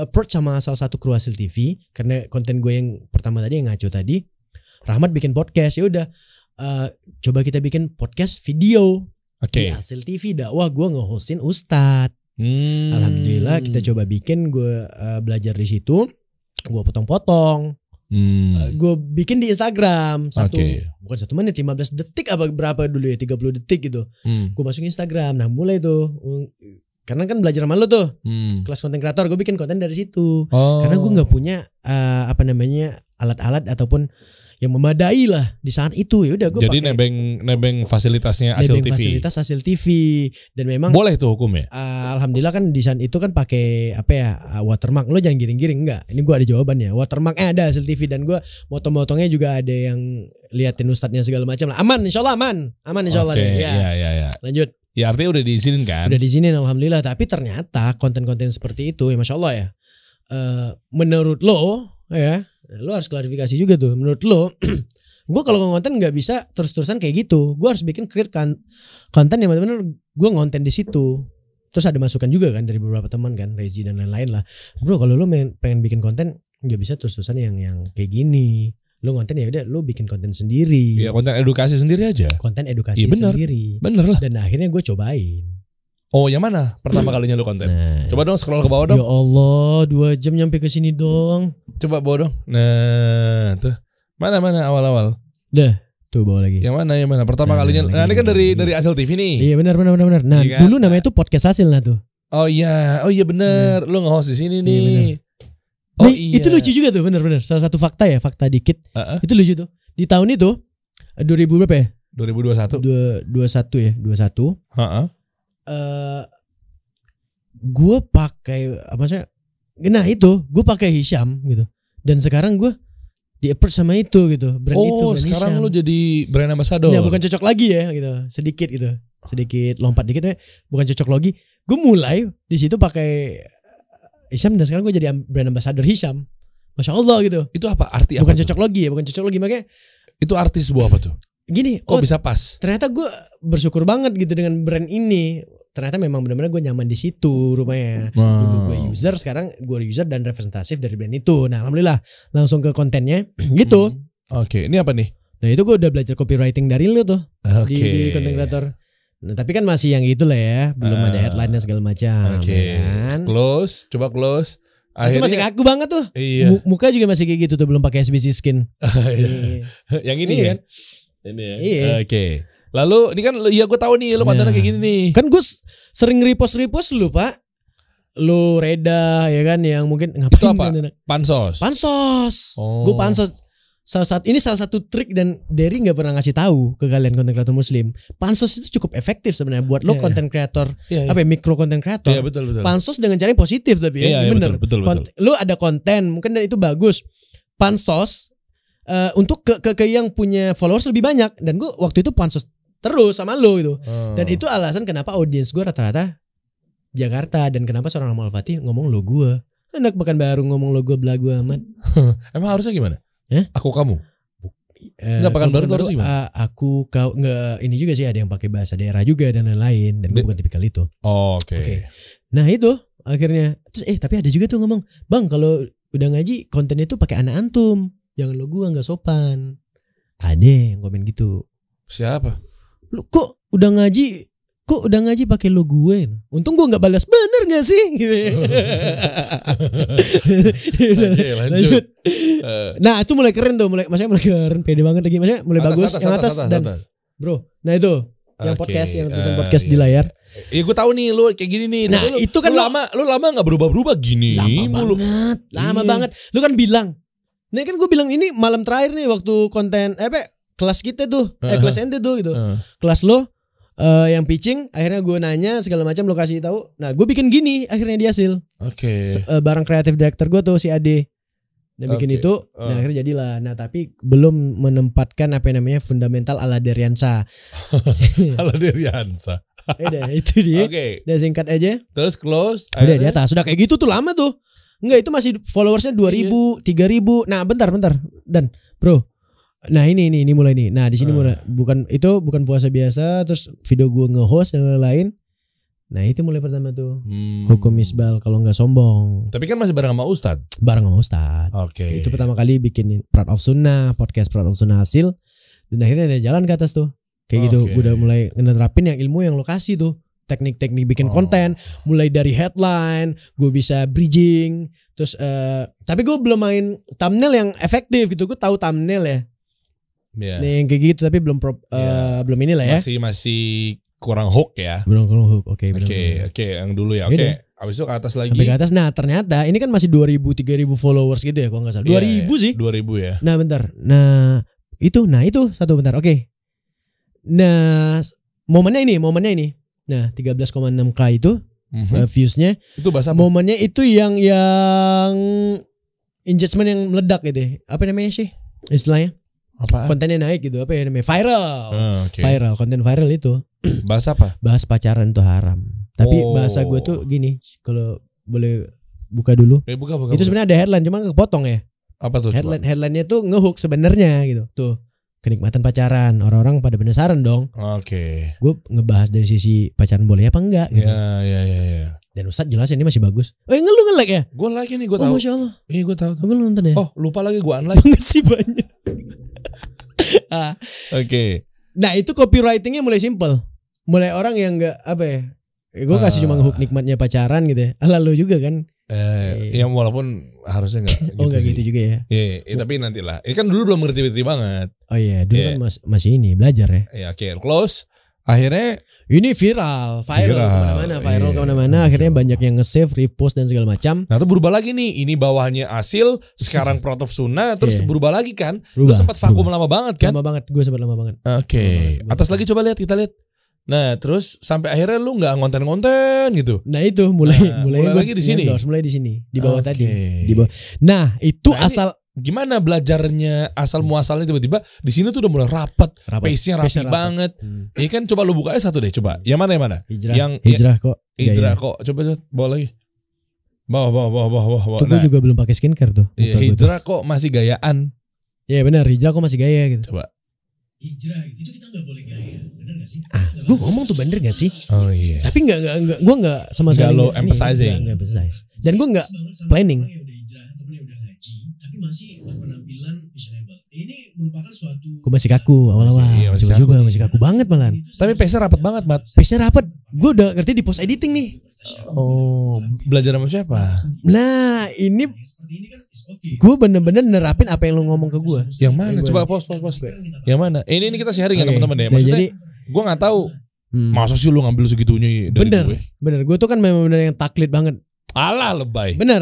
approach sama salah satu kru Hasil TV, karena konten gue yang pertama tadi yang ngaco tadi, Rahmat bikin podcast. Ya udah, coba kita bikin podcast video di Hasil TV dakwah. Gue nge-hostin Ustadz. Alhamdulillah kita coba bikin. Gue belajar di situ. Gue potong-potong. Gue bikin di Instagram bukan 1 menit, 15 detik apa berapa dulu ya, 30 detik gitu. Gue masuk Instagram. Nah mulai tuh, karena kan belajar sama lo tuh, kelas konten kreator, gue bikin konten dari situ. Karena gue nggak punya alat-alat ataupun yang memadai lah di saat itu. Ya udah gue jadi nebeng fasilitasnya Hasil TV. Fasilitas Hasil TV, dan memang boleh tuh hukum ya. Alhamdulillah kan di saat itu kan pakai watermark. Lo jangan giring-giring, enggak. Ini gue ada jawabannya. Watermarknya ada Hasil TV, dan gue motong-motongnya juga ada yang liatin ustadznya segala macam lah. Aman insyaallah, aman insyaallah. Ya. Lanjut. Ya artinya udah diizinin kan? Udah diizinin alhamdulillah. Tapi ternyata konten-konten seperti itu ya masya Allah ya. Menurut lo ya, lo harus klarifikasi juga tuh. Menurut lo, gue kalau ngonten nggak bisa terus-terusan kayak gitu. Gue harus bikin konten yang benar-benar gue ngonten di situ. Terus ada masukan juga kan dari beberapa teman kan, Rezi dan lain-lain lah. Bro, kalau lo pengen bikin konten nggak bisa terus-terusan yang kayak gini. Lo ngonten ya udah, lo bikin konten sendiri. Ya konten edukasi sendiri aja. Konten edukasi sendiri. Bener lah. Dan akhirnya gue cobain. Oh, yang mana? Pertama kalinya lu konten. Nah, coba dong scroll ke bawah dong. Ya Allah, 2 jam nyampe ke sini dong. Coba bawah dong. Nah, tuh. Mana awal-awal? Dah, tuh bawah lagi. Yang mana? Pertama kalinya. Nah, ini kan dari Hasil TV nih. Iya, benar. Nah, iya kan? Dulu namanya itu podcast Hasil nah tuh. Oh iya bener. Lu nge-host di sini nih. Iya, oh nah, iya. Itu lucu juga tuh, bener. Salah satu fakta dikit. Itu lucu tuh. Di tahun itu 2000 berapa ya? 2021. 21 ya, 21. Gue pakai gue pakai Hisham gitu, dan sekarang gue di approach sama itu gitu, brand itu. Oh sekarang Hisham. lu jadi brand ambassador. Ya bukan cocok lagi ya gitu, sedikit lompat dikit ya, bukan cocok lagi. Gue mulai di situ pakai Hisham, dan sekarang gue jadi brand ambassador Hisham. Masya Allah gitu. Itu apa arti? Bukan apa cocok lagi makanya. Itu artis sebuah apa tuh? Gini, kok bisa pas? Ternyata gue bersyukur banget gitu dengan brand ini. Ternyata memang benar-benar gue nyaman di situ rumahnya. Dulu gue user, sekarang gue user dan representatif dari brand itu. Nah alhamdulillah langsung ke kontennya gitu. Oke, ini apa nih? Nah itu gue udah belajar copywriting dari lu tuh di konten kreator. Nah tapi kan masih yang gitu lah ya, belum ada headline dan segala macam. Ya kan? Coba close. Akhirnya, itu masih kaku banget tuh. Iya. Muka juga masih kayak gitu tuh, belum pakai SBC skin. Yang ini kan? Ini ya. Iya. Oke. Lalu ini kan ya gue tahu nih lu kontennya kayak gini nih. Kan gue sering repost lu Pak. Lu Reda ya kan, yang mungkin ngapain itu apa? Pansos. Oh. Gue pansos. Ini salah satu trik, dan Derry nggak pernah ngasih tahu ke kalian konten kreator muslim. Pansos itu cukup efektif sebenarnya buat lo konten kreator, mikro konten kreator. Iya betul. Pansos dengan cara yang positif tapi bener. Betul. Lo ada konten mungkin dan itu bagus. Pansos untuk ke yang punya followers lebih banyak, dan gue waktu itu pansos terus sama lo gitu. Dan itu alasan kenapa audiens gue rata-rata Jakarta, dan kenapa seorang Amal Fatih ngomong lo gue. Anak Pekanbaru ngomong lo gue belagu amat. Emang harusnya gimana? Ya? Aku kamu. Nggak Pekanbaru terus gimana? Aku kau nggak ini juga sih, ada yang pakai bahasa daerah juga dan lain-lain, dan gue bukan tipikal itu. Oke. Nah itu akhirnya terus tapi ada juga tuh ngomong, "Bang, kalau udah ngaji kontennya tuh pakai anak antum, jangan lo gua, nggak sopan." Ada yang komen gitu. Siapa? Lu kok udah ngaji pakai lo gue? Untung gue nggak balas, bener nggak sih? Gitu. Lanjut. Nah itu mulai keren tuh, maksudnya mulai keren, pede banget lagi, maksudnya mulai bagus yang atas dan bro. Nah itu yang podcast, yang tulisan podcast di layar. Iya gue tahu nih lu kayak gini nih. Nah itu kan lu lama nggak berubah gini. Lama banget. Lu kan bilang. Nah kan gue bilang ini malam terakhir nih waktu konten kelas kita tuh, kelas ente tuh gitu. Kelas lo yang pitching, akhirnya gue nanya segala macam, lo kasih tahu. Nah gue bikin gini akhirnya di hasil. Oke. Bareng kreatif director gue tuh si Ade. Dan bikin itu, nah akhirnya jadilah. Nah tapi belum menempatkan apa namanya fundamental ala Deriansa. Ala Deriansa. Udah itu dia. Oke. Udah singkat aja. Terus close. Udah di atas. Sudah kayak gitu tuh lama tuh. Enggak, itu masih followersnya 2.000, 3.000. Nah bentar. Dan bro. Nah ini mulai nih. Nah di sini mulai bukan puasa biasa. Terus video gue nge-host dan lain-lain. Nah itu mulai pertama tuh. Hukum Misbal kalau nggak sombong. Tapi kan masih bareng sama Ustadz. Oke. Itu pertama kali bikin Proud of Sunnah, podcast Proud of Sunnah hasil. Dan akhirnya ada jalan ke atas tuh. Kayak gitu. Gue udah mulai nerapin yang ilmu yang lokasi tuh. Teknik-teknik bikin konten. Mulai dari headline. Gue bisa bridging. Terus tapi gue belum main thumbnail yang efektif gitu. Gue tahu thumbnail ya. Yeah. Nih yang kayak gitu. Tapi belum belum inilah ya. Masih kurang hook ya. Belum kurang hook. Oke, yang dulu ya. Oke. Abis itu ke atas lagi. Sampai ke atas. Nah ternyata ini kan masih 2.000, 3.000 followers gitu ya kalau nggak salah. 2.000 sih. 2.000 ya. Nah bentar. Nah itu satu bentar. Oke. Nah momennya ini. Nah 13,6k itu viewsnya. Itu bahasa apa? Momennya itu yang engagement yang meledak gitu. Apa namanya sih istilahnya? Apaan? Kontennya naik gitu. Apa ya namanya? Viral. Viral. Konten viral itu. Bahas apa? Bahas pacaran itu haram. Tapi bahasa gue tuh gini. Kalau boleh buka dulu. Buka. Itu sebenarnya ada headline, cuman kepotong ya. Apa tuh? Headline-nya tuh ngehook sebenarnya gitu. Tuh. Kenikmatan pacaran. Orang-orang pada penasaran dong. Oke. Gue ngebahas dari sisi pacaran boleh apa enggak gitu. Ya. Dan Ustadz jelas ini masih bagus. Lu nge-like ya? Gue like nih, gue tahu. Masya Allah. Iya gue tahu. Gue nonton ya. Oh lupa lagi gue unlike. Makasih banyak. Oke. Nah itu copywritingnya mulai simple. Mulai orang yang enggak apa ya. Gue kasih cuma ngehook nikmatnya pacaran gitu ya. Lalu juga kan. Ya walaupun harusnya enggak gitu. Enggak gitu juga ya. Iya, tapi nantilah. Ini kan dulu belum ngerti-ngerti banget. Oh iya, dulu kan masih ini belajar ya. Iya, oke. Close. Akhirnya ini viral kemana-mana. Akhirnya banyak yang nge-save, repost dan segala macam. Nah itu berubah lagi nih. Ini bawahnya Asil, sekarang Proud of Sunnah, terus berubah lagi kan. Lu sempat vakum lama banget kan? Lama banget, gue sempat lama banget. Oke. Atas lagi coba kita lihat. Nah terus sampai akhirnya lu nggak ngonten-ngonten gitu. Nah itu mulai lagi di sini. Mulai di sini, di bawah tadi. Di bawah. Nah itu asal. Gimana belajarnya asal muasalnya tiba-tiba di sini tuh udah mulai rapat. Pace-nya rapi banget. Ini kan coba lu buka satu deh coba. Yang mana? Hijrah kok. Coba bawa lagi. Bawa. Tuh gue juga belum pakai skincare tuh. Hijrah kok masih gayaan. Iya benar, hijrah kok masih gaya gitu. Coba. Hijrah itu kita nggak boleh gaya, benar nggak sih? Gue ngomong tuh bener nggak sih? Oh iya. Tapi gue nggak sama sekali. Gak lo emphasizing. Nggak emphasize. Dan gue nggak planning. Masih berpenampilan fashionable. Ini merupakan suatu. Gue masih kaku awal-awal. Coba masih kaku banget malah. Tapi pace-nya rapat banget, Mat. Pace-nya rapat. Gue udah ngerti di post editing nih. Oh, belajar sama siapa? Nah, ini gue bener-bener nerapin apa yang lu ngomong ke gue. Yang mana? Coba post. Yang mana? Ini kita sharing ya teman-teman ya. Maksudnya, jadi gue nggak tahu. Masa sih lu ngambil segitunya dari Bener. Gue tuh kan memang bener yang taklid banget. Alah lebay. Bener.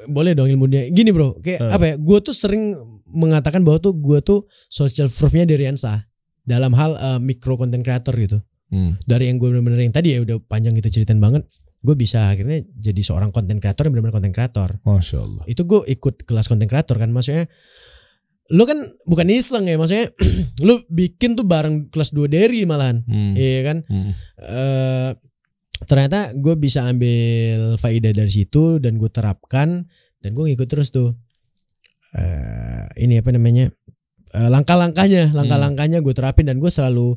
Boleh dong ilmunya. Gini bro, kayak apa ya? Gue tuh sering mengatakan bahwa tuh gue tuh social proof-nya dari Ansa dalam hal mikro content creator gitu. Dari yang gue bener-bener yang tadi ya udah panjang kita ceritain banget, gue bisa akhirnya jadi seorang content creator yang bener-bener content creator. Masya Allah. Itu gue ikut kelas content creator kan, maksudnya lu kan bukan iseng ya, maksudnya lu bikin tuh bareng kelas 2 Derry malahan, iya kan? Ternyata gue bisa ambil faedah dari situ dan gue terapkan dan gue ngikut terus tuh ini apa namanya langkah-langkahnya gue terapin, dan gue selalu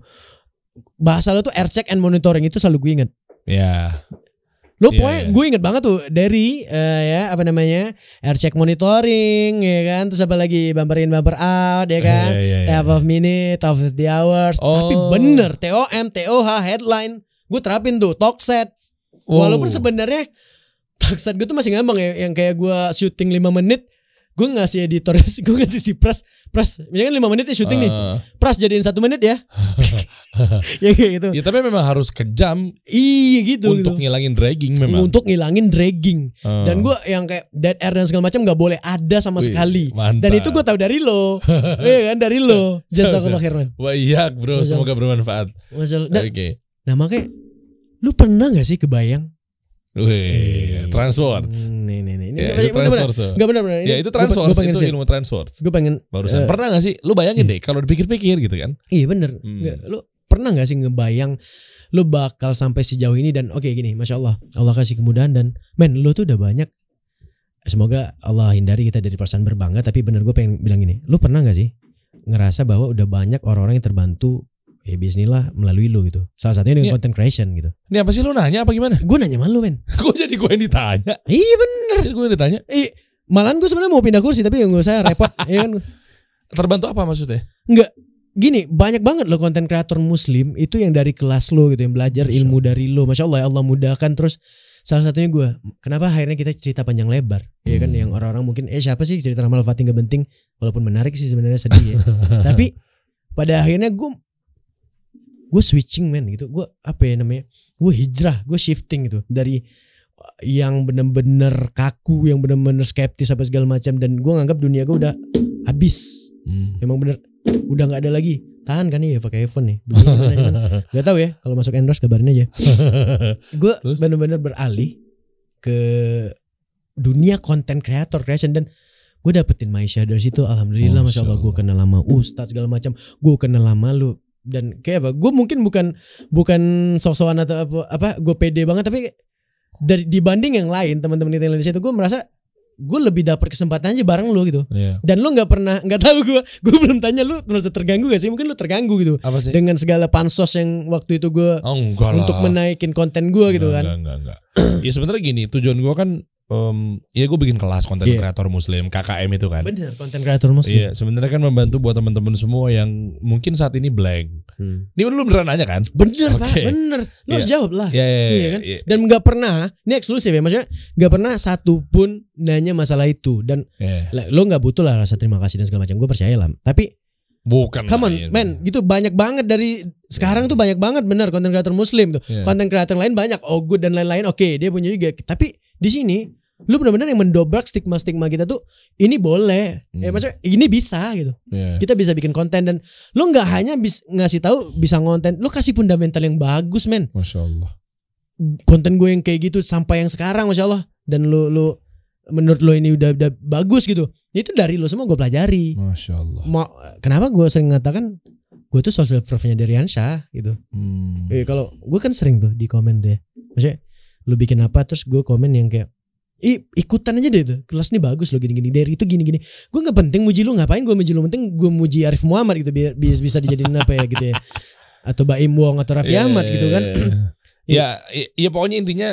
bahasa lo tuh air check and monitoring itu selalu gue inget. Ya. Lo pokoknya gue inget banget tuh dari air check monitoring ya kan, terus apa lagi bumper in bumper out ya kan, top of minute, top of the hours. Tapi bener TOM, TOH, headline gue terapin tuh, talk set. Walaupun sebenarnya talk set gue tuh masih ngambang ya, yang kayak gue syuting 5 menit gue ngasih editor, gue ngasih si pras, misalnya 5 menit ya syuting nih, pras jadiin 1 menit ya. Ya kayak gitu. Ya tapi memang harus kejam. Iya gitu. Untuk ngilangin dragging memang. Untuk ngilangin dragging. Dan gue yang kayak dead air dan segala macam nggak boleh ada sama sekali. Mantap. Dan itu gue tahu dari lo. Iya kan, dari lo. Jazakallah khairan. Wah iya bro, semoga bermanfaat. Oke. Nah makanya lu pernah gak sih kebayang? Wih, Transwords. Nih. Ya, itu Transwords. Gak bener. Ya itu Transwords, itu ilmu Transwords. Gue pengen. Barusan pernah gak sih? Lu bayangin deh kalau dipikir-pikir gitu kan. Iya bener. Lu pernah gak sih ngebayang lu bakal sampai sejauh ini? Dan oke gini, Masya Allah kasih kemudahan, dan lu tuh udah banyak. Semoga Allah hindari kita dari perasaan berbangga. Tapi bener, gue pengen bilang gini, lu pernah gak sih ngerasa bahwa udah banyak orang-orang yang terbantu bismillah melalui lu gitu. Salah satunya dengan content creation gitu. Ini apa sih, lu nanya apa gimana? Gue nanya sama lu, men. Kok jadi gue yang ditanya? Iya bener. Jadi gue yang ditanya. Malahan gue sebenarnya mau pindah kursi, tapi gak usah repot. Ya kan? Terbantu apa maksudnya? Enggak. Gini, banyak banget loh konten kreator muslim itu yang dari kelas lo gitu, yang belajar ilmu dari lo. Masya Allah, ya Allah mudahkan. Terus salah satunya gue, kenapa akhirnya kita cerita panjang lebar, ya kan, yang orang-orang mungkin siapa sih cerita Ramal Fatih gak penting, walaupun menarik sih sebenarnya, sedih ya. Tapi pada akhirnya gue switching, man, gitu. Gue gue hijrah, gue shifting gitu, dari yang bener-bener kaku, yang bener-bener skeptis apa segala macam, dan gue nganggap dunia gue udah habis. Emang bener udah nggak ada lagi. Tahan kan ya pakai iPhone nih. Gak tahu ya, kalau masuk endorse kabarin aja. Gue bener-bener beralih ke dunia content creation, dan gue dapetin Maisha dari situ. Alhamdulillah, Masya Allah. Gue kenal lama Ustadz segala macam. Gue kenal lama lu. Dan kayak apa? Gue mungkin bukan sok-sokan atau apa. Gue pede banget, tapi dari dibanding yang lain, teman-teman kita yang lain di situ, gue merasa gue lebih dapat kesempatan aja bareng lu gitu. Dan lu nggak tahu gue belum tanya lu merasa terganggu gak sih? Mungkin lu terganggu gitu dengan segala pansos yang waktu itu gue untuk menaikin konten gue gitu kan. Enggak. Ya sebenarnya gini, tujuan gue kan ya gue bikin kelas konten kreator muslim, KKM itu kan. Bener, konten kreator muslim. Iya, sebenarnya kan membantu buat teman-teman semua yang mungkin saat ini blank. Ini lu beneran nanya kan? Bener Pak, bener. Lu harus jawab lah. Iya kan? Dan gak pernah, ini eksklusif ya, maksudnya gak pernah satu pun nanya masalah itu. Dan lo gak butuh lah rasa terima kasih dan segala macam, gue percaya lah. Tapi bukan, come on man, gitu banyak banget dari sekarang tuh, banyak banget bener konten kreator muslim tuh. Konten kreator lain banyak, good dan lain-lain, oke, dia punya juga. Tapi di sini lu benar-benar yang mendobrak stigma kita tuh, ini boleh, maksudnya ini bisa gitu. Kita bisa bikin konten, dan lu nggak hanya ngasih tahu bisa ngonten, lu kasih fundamental yang bagus, men. Masya Allah. Konten gue yang kayak gitu sampai yang sekarang, Masya Allah. Dan lu menurut lu ini udah bagus gitu. Itu dari lu semua gue pelajari. Masya Allah. Kenapa gue sering mengatakan gue tuh social proof-nya dari Riansyah gitu. Kalau gue kan sering tuh di komen tuh ya, maksudnya lu bikin apa terus gue komen yang kayak ikutan aja deh tuh, kelas ini bagus lo gini-gini, dari itu gini-gini. Gue gak penting muji lu, ngapain gue muji lu, penting gue muji Arif Muhammad gitu, biar bisa dijadiin apa ya gitu ya, atau Baim Wong atau Raffi Ahmad gitu kan. Ya pokoknya intinya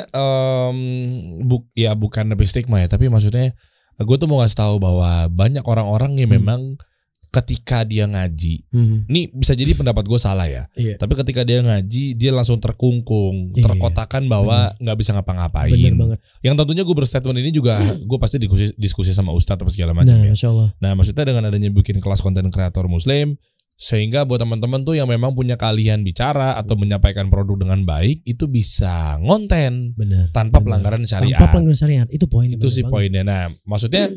bukan lebih stigma ya, tapi maksudnya gue tuh mau ngasih tahu bahwa banyak orang-orang yang memang ketika dia ngaji, ini bisa jadi pendapat gue salah ya, tapi ketika dia ngaji dia langsung terkungkung, terkotakan bahwa nggak bisa ngapa-ngapain. Bener banget. Yang tentunya gue berstatement ini juga gue pasti diskusi sama Ustadz apa segala macam. Masya Allah. Nah maksudnya dengan adanya bikin kelas konten kreator muslim, sehingga buat teman-teman tuh yang memang punya keahlian bicara atau menyampaikan produk dengan baik, itu bisa ngonten tanpa pelanggaran syariat. Tanpa pelanggaran syariat, itu poin. Itu sih poinnya. Nah maksudnya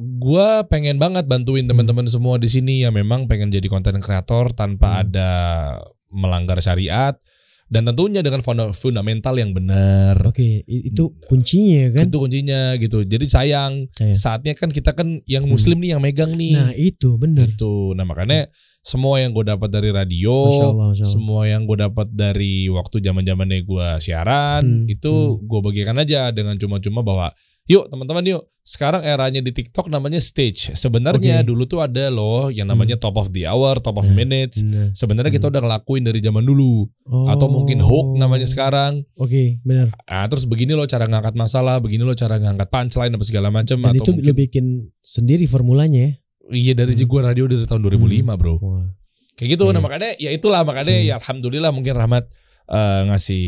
gue pengen banget bantuin teman-teman semua di sini yang memang pengen jadi konten kreator tanpa ada melanggar syariat, dan tentunya dengan fundamental yang benar. Oke, itu kuncinya kan? Itu kuncinya gitu. Jadi sayang. Saatnya kan kita kan yang muslim nih yang megang nih. Nah itu benar. Itu. Nah makanya semua yang gue dapat dari radio, Masya Allah. Semua yang gue dapat dari waktu zaman-zamannya gue siaran, itu gue bagikan aja dengan cuma-cuma bahwa Yuk teman-teman yuk. Sekarang eranya di TikTok namanya stage. Sebenarnya dulu tuh ada loh yang namanya top of the hour, top of minutes. Sebenarnya kita udah ngelakuin dari zaman dulu. Atau mungkin hook namanya sekarang. Benar. Nah, terus begini loh cara ngangkat masalah, begini loh cara ngangkat punchline apa segala macam. Dan atau itu mungkin, lo bikin sendiri formulanya ya? Iya dari gue radio dari tahun 2005 bro. Kayak gitu. Nah makanya ya itulah ya alhamdulillah mungkin Rahmat ngasih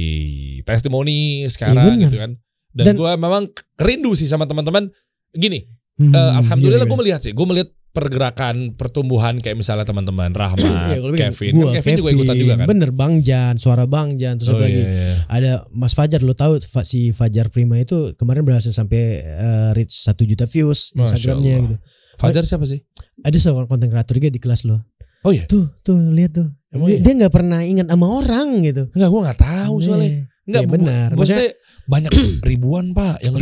testimoni sekarang gitu kan. Dan gue memang rindu sih sama teman-teman. Gini, alhamdulillah gue melihat pergerakan pertumbuhan kayak misalnya teman-teman Rahmat, Kevin. Kevin juga ikutan juga kan. Bener, Bang Jan, suara Bang Jan. Terus lagi ada Mas Fajar, lo tahu si Fajar Prima itu kemarin berhasil sampai reach 1 juta views Instagramnya gitu. Fajar siapa sih? Ada seorang konten kreator juga di kelas lo. Oh iya. Tuh lihat tuh. Dia nggak pernah ingat sama orang gitu. Enggak, gue nggak tahu soalnya. Enggak benar. Maksudnya banyak ribuan pak yang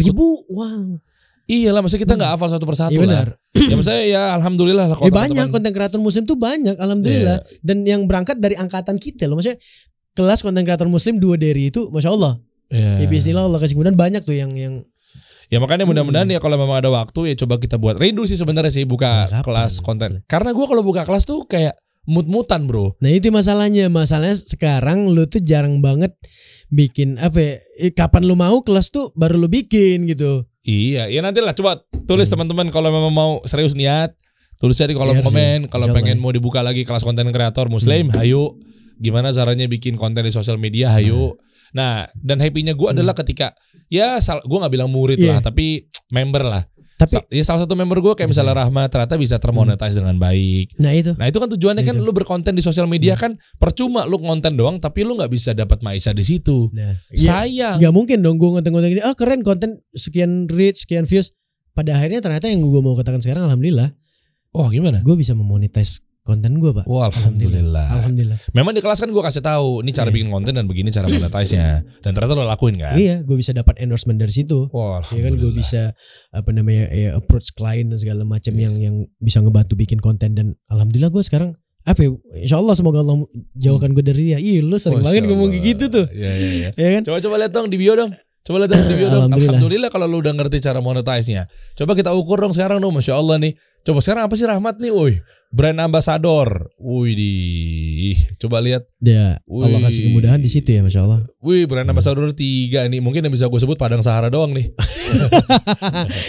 wow. Iyalah, maksudnya kita nggak hafal satu persatu lah. Ya maksudnya ya alhamdulillah lah. Banyak konten kreator muslim tuh banyak, alhamdulillah. Dan yang berangkat dari angkatan kita loh, maksudnya kelas konten kreator muslim 2 dari itu, masya Allah. Ya bismillah Allah kasih kemudian banyak tuh yang. Ya makanya mudah-mudahan ya kalau memang ada waktu ya coba kita buat. Rindu sih sebenarnya sih buka kelas konten. Karena gue kalau buka kelas tuh kayak mut-mutan bro. Nah itu masalahnya sekarang lu tuh jarang banget bikin kapan lu mau kelas tuh baru lu bikin gitu. Iya, ya nantilah coba tulis teman-teman kalau memang mau serius niat, tulis aja di kolom komen kalau pengen mau dibuka lagi kelas konten kreator muslim, hayu. Gimana caranya bikin konten di sosial media, hayu. Nah, dan happy-nya gue adalah ketika gue nggak bilang murid lah, tapi member lah. Tapi ya salah satu member gue kayak misalnya Rahmat ternyata bisa termonetize dengan baik. Nah itu kan tujuannya kan lu berkonten di sosial media kan percuma lu konten doang tapi lu nggak bisa dapat maisha di situ. Sayang. Gak mungkin dong gue konten-konten gini. Keren konten sekian reach, sekian views. Pada akhirnya ternyata yang gue mau katakan sekarang alhamdulillah. Oh gimana? Gue bisa memonetize konten gue pak. Wah alhamdulillah. Memang di kelas kan gue kasih tahu ini cara bikin konten dan begini cara monetize-nya. Dan ternyata lo lakuin kan? Iya, gue bisa dapat endorsement dari situ. Wah ya kan gue bisa approach klien dan segala macam yang bisa ngebantu bikin konten dan alhamdulillah gue sekarang insya Allah semoga Allah jauhkan gue dari dia. Lu sering banget ngomong kayak gitu tuh. Iya. Ya kan? Coba lihat dong di bio dong. Coba lihat di bio dong. Alhamdulillah kalau lu udah ngerti cara monetize-nya. Coba kita ukur dong sekarang dong, masya Allah nih. Coba sekarang apa sih Rahmat nih, brand ambassador. Coba lihat. Ya, Allah kasih kemudahan di situ ya, masya Allah. Brand ambassador 3 nih. Mungkin yang bisa gue sebut Padang Sahara doang nih.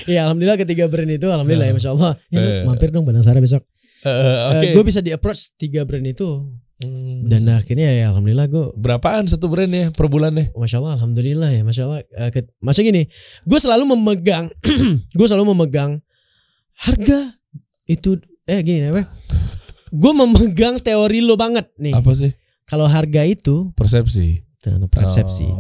Ya alhamdulillah ketiga brand itu, alhamdulillah ya masya Allah. Mampir dong Padang Sahara besok. Gue bisa di approach 3 brand itu. Dan akhirnya ya alhamdulillah gue. Berapaan satu brand ya per bulan ya? Masya Allah, alhamdulillah ya, masya Allah. Maksudnya gini, gue selalu memegang harga itu. Gini apa? Gue memegang teori lo banget nih. Apa sih? Kalau harga itu persepsi.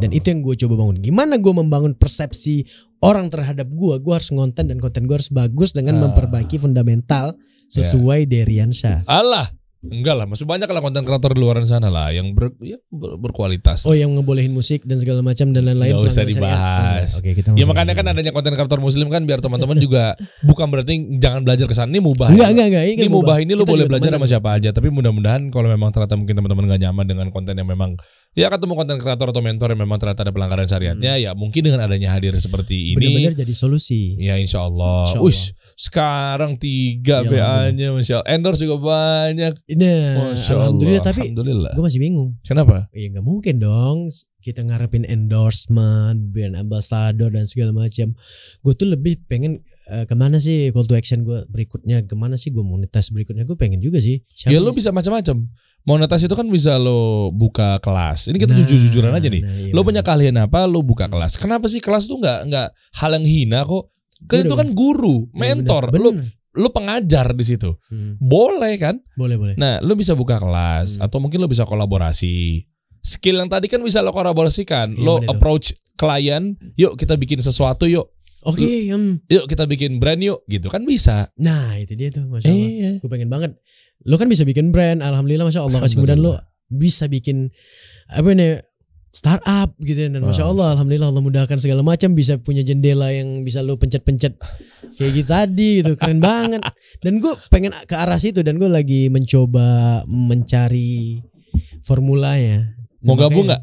Dan itu yang gue coba bangun. Gimana gue membangun persepsi orang terhadap gue harus ngonten dan konten gue harus bagus dengan memperbaiki fundamental sesuai Deriansyah. Allah. Enggak lah, masih banyak lah konten kreator di luar sana lah yang berkualitas. Yang ngebolehin musik dan segala macam dan lain-lain. Gak usah dibahas. Ya makanya kan adanya konten kreator muslim kan biar teman-teman juga bukan berarti jangan belajar ke sana. Ini mubah. Enggak. Ini mubah, ini lu boleh belajar sama siapa aja. Tapi mudah-mudahan kalau memang ternyata mungkin teman-teman gak nyaman dengan konten yang memang ketemu konten kreator atau mentor yang memang ternyata ada pelanggaran syariatnya, ya mungkin dengan adanya hadir seperti ini benar-benar jadi solusi. Ya insya Allah. Sekarang 3 BA-nya masya Allah. Endorse juga banyak. Alhamdulillah. Tapi gue masih bingung. Kenapa? Ya nggak mungkin dong kita ngarepin endorsement, brand ambassador dan segala macam. Gue tuh lebih pengen kemana sih call to action gue berikutnya, kemana sih gue monetize berikutnya. Gue pengen juga sih. Ya lo bisa macam-macam. Monetize itu kan bisa lo buka kelas. Ini kita jujur-jujuran aja nih. Lo punya keahlian apa? Lo buka kelas. Kenapa sih kelas tuh nggak hal yang hina kok? Kan itu kan guru, mentor. Lu pengajar di situ. Boleh kan? Boleh. Nah, lu bisa buka kelas atau mungkin lu bisa kolaborasi. Skill yang tadi kan bisa lo kolaborasikan. Lo approach klien, yuk kita bikin sesuatu yuk. Yuk kita bikin brand yuk, gitu kan bisa. Nah, itu dia tuh, masya Allah. Gue pengen banget. Lo kan bisa bikin brand, alhamdulillah, masya Allah. Kemudian lo bisa bikin startup gitu dan masya Allah, alhamdulillah Allah mudahkan segala macam, bisa punya jendela yang bisa lo pencet-pencet kayak gitu tadi, itu keren banget. Dan gue pengen ke arah situ dan gue lagi mencoba mencari formulanya. Mau gabung nggak?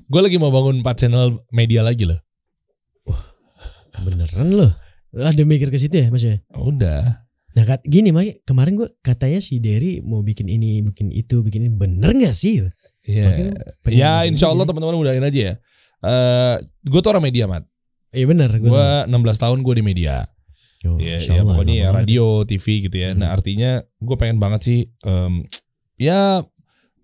Gue lagi mau bangun 4 channel media lagi loh. Beneran loh. Ada mikir ke situ ya Mas ya? Udah. Nah gini Mas, kemarin gue katanya si Derry mau bikin ini, bikin itu, bikin ini. Bener gak sih? Iya. Ya insya Allah teman-teman mudahin aja ya. Gue tuh orang media, Mat. Iya bener. Gue 16 tahun gue di media. Ya pokoknya ya radio, TV gitu ya. Nah artinya gue pengen banget sih ya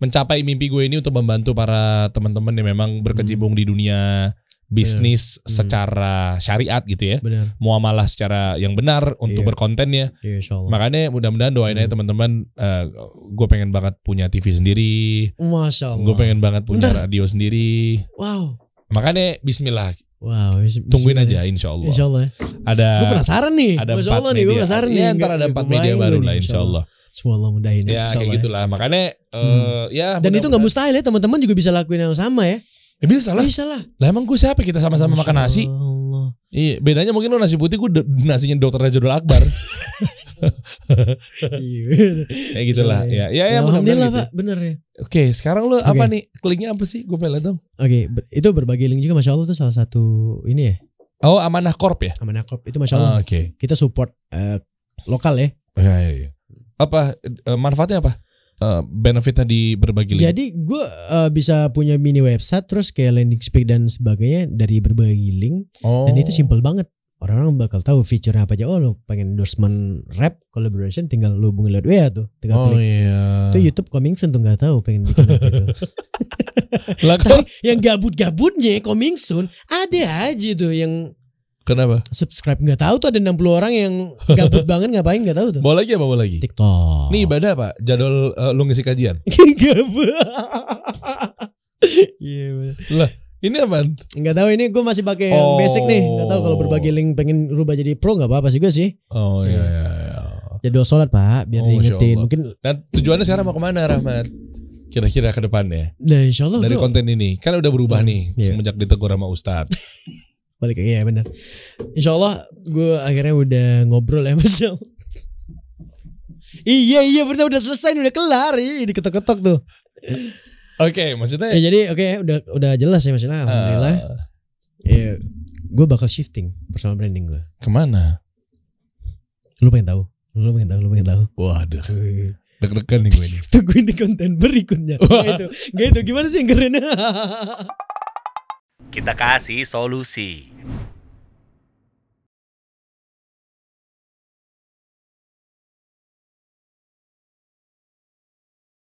mencapai mimpi gue ini untuk membantu para teman-teman yang memang berkecimpung di dunia bisnis secara syariat gitu ya. Benar. Muamalah secara yang benar untuk berkonten ya. Makanya mudah-mudahan doain aja teman-teman. Gue pengen banget punya TV sendiri. Masya Allah. Gue pengen banget punya radio sendiri. Wow. Makanya Bismillah. Wow. Tungguin aja Insya Allah. Insya Allah. Ada. Gue penasaran nih. Ada Masya 4 Allah media. Gue penasaran nih. Ntar ada 4 media baru lah Insya Allah. Semoga mudahin ya. Kayak gitulah. Makanya ya. Dan itu gak mustahil ya. Teman-teman juga bisa lakuin yang sama ya. Ya bisa lah. Bisa lah. Lah emang gue siapa kita sama-sama makan nasi? Iya, bedanya mungkin lo nasi putih, gue nasinya Dr. Rajadul Akbar. Ya gitulah. Ya alhamdulillah gitu. Pak, bener ya. Oke, sekarang lo apa nih? Linknya apa sih? Gue pengen lihat dong. Oke, itu berbagi link juga Masya Allah tuh salah satu ini ya. Oh, Amanah Corp ya? Amanah Corp itu Masya Allah. Oke. Kita support lokal ya. Iya. Apa manfaatnya apa? Benefitnya di berbagi link. Jadi gue bisa punya mini website terus kayak landing page dan sebagainya dari berbagi link. Dan itu simple banget. Orang-orang bakal tahu fiturnya apa aja. Oh lo pengen endorsement rap collaboration tinggal lo hubungin lewat WA tuh. Tinggal klik. Iya. Itu YouTube coming soon tuh gak tahu pengen bikin apa itu. Tapi yang gabut-gabutnya coming soon ada aja tuh yang kenapa? Subscribe nggak tahu tuh ada 60 orang yang gabut banget ngapain nggak tahu tuh. Mau lagi apa mau lagi? TikTok. Nih ibadah apa? Jadwal lu ngisi kajian? Gabut. Iya. Lah ini apaan? Nggak tahu ini gue masih pakai yang basic nih. Nggak tahu kalau berbagi link pengen rubah jadi pro nggak apa-apa juga sih. Oh iya. Jadwal sholat Pak biar diingetin. Mungkin. Nah tujuannya sekarang mau kemana Rahmat? Kira-kira ke depannya? Nah insya Allah dari konten ini kan udah berubah nih semenjak ditegur sama Ustadz. Balik ya benar. Insya Allah gue akhirnya udah ngobrol ya Mas. Iya benar udah selesai udah kelar diketok-ketok tuh. Oke, maksudnya ya jadi udah jelas ya maksudnya alhamdulillah. Ya gue bakal shifting personal branding gue. Kemana? Lu pengen tahu? Waduh. Deg-degan nih gue ini. Tungguin di konten berikutnya. Gak itu gimana sih yang keren? Kita kasih solusi.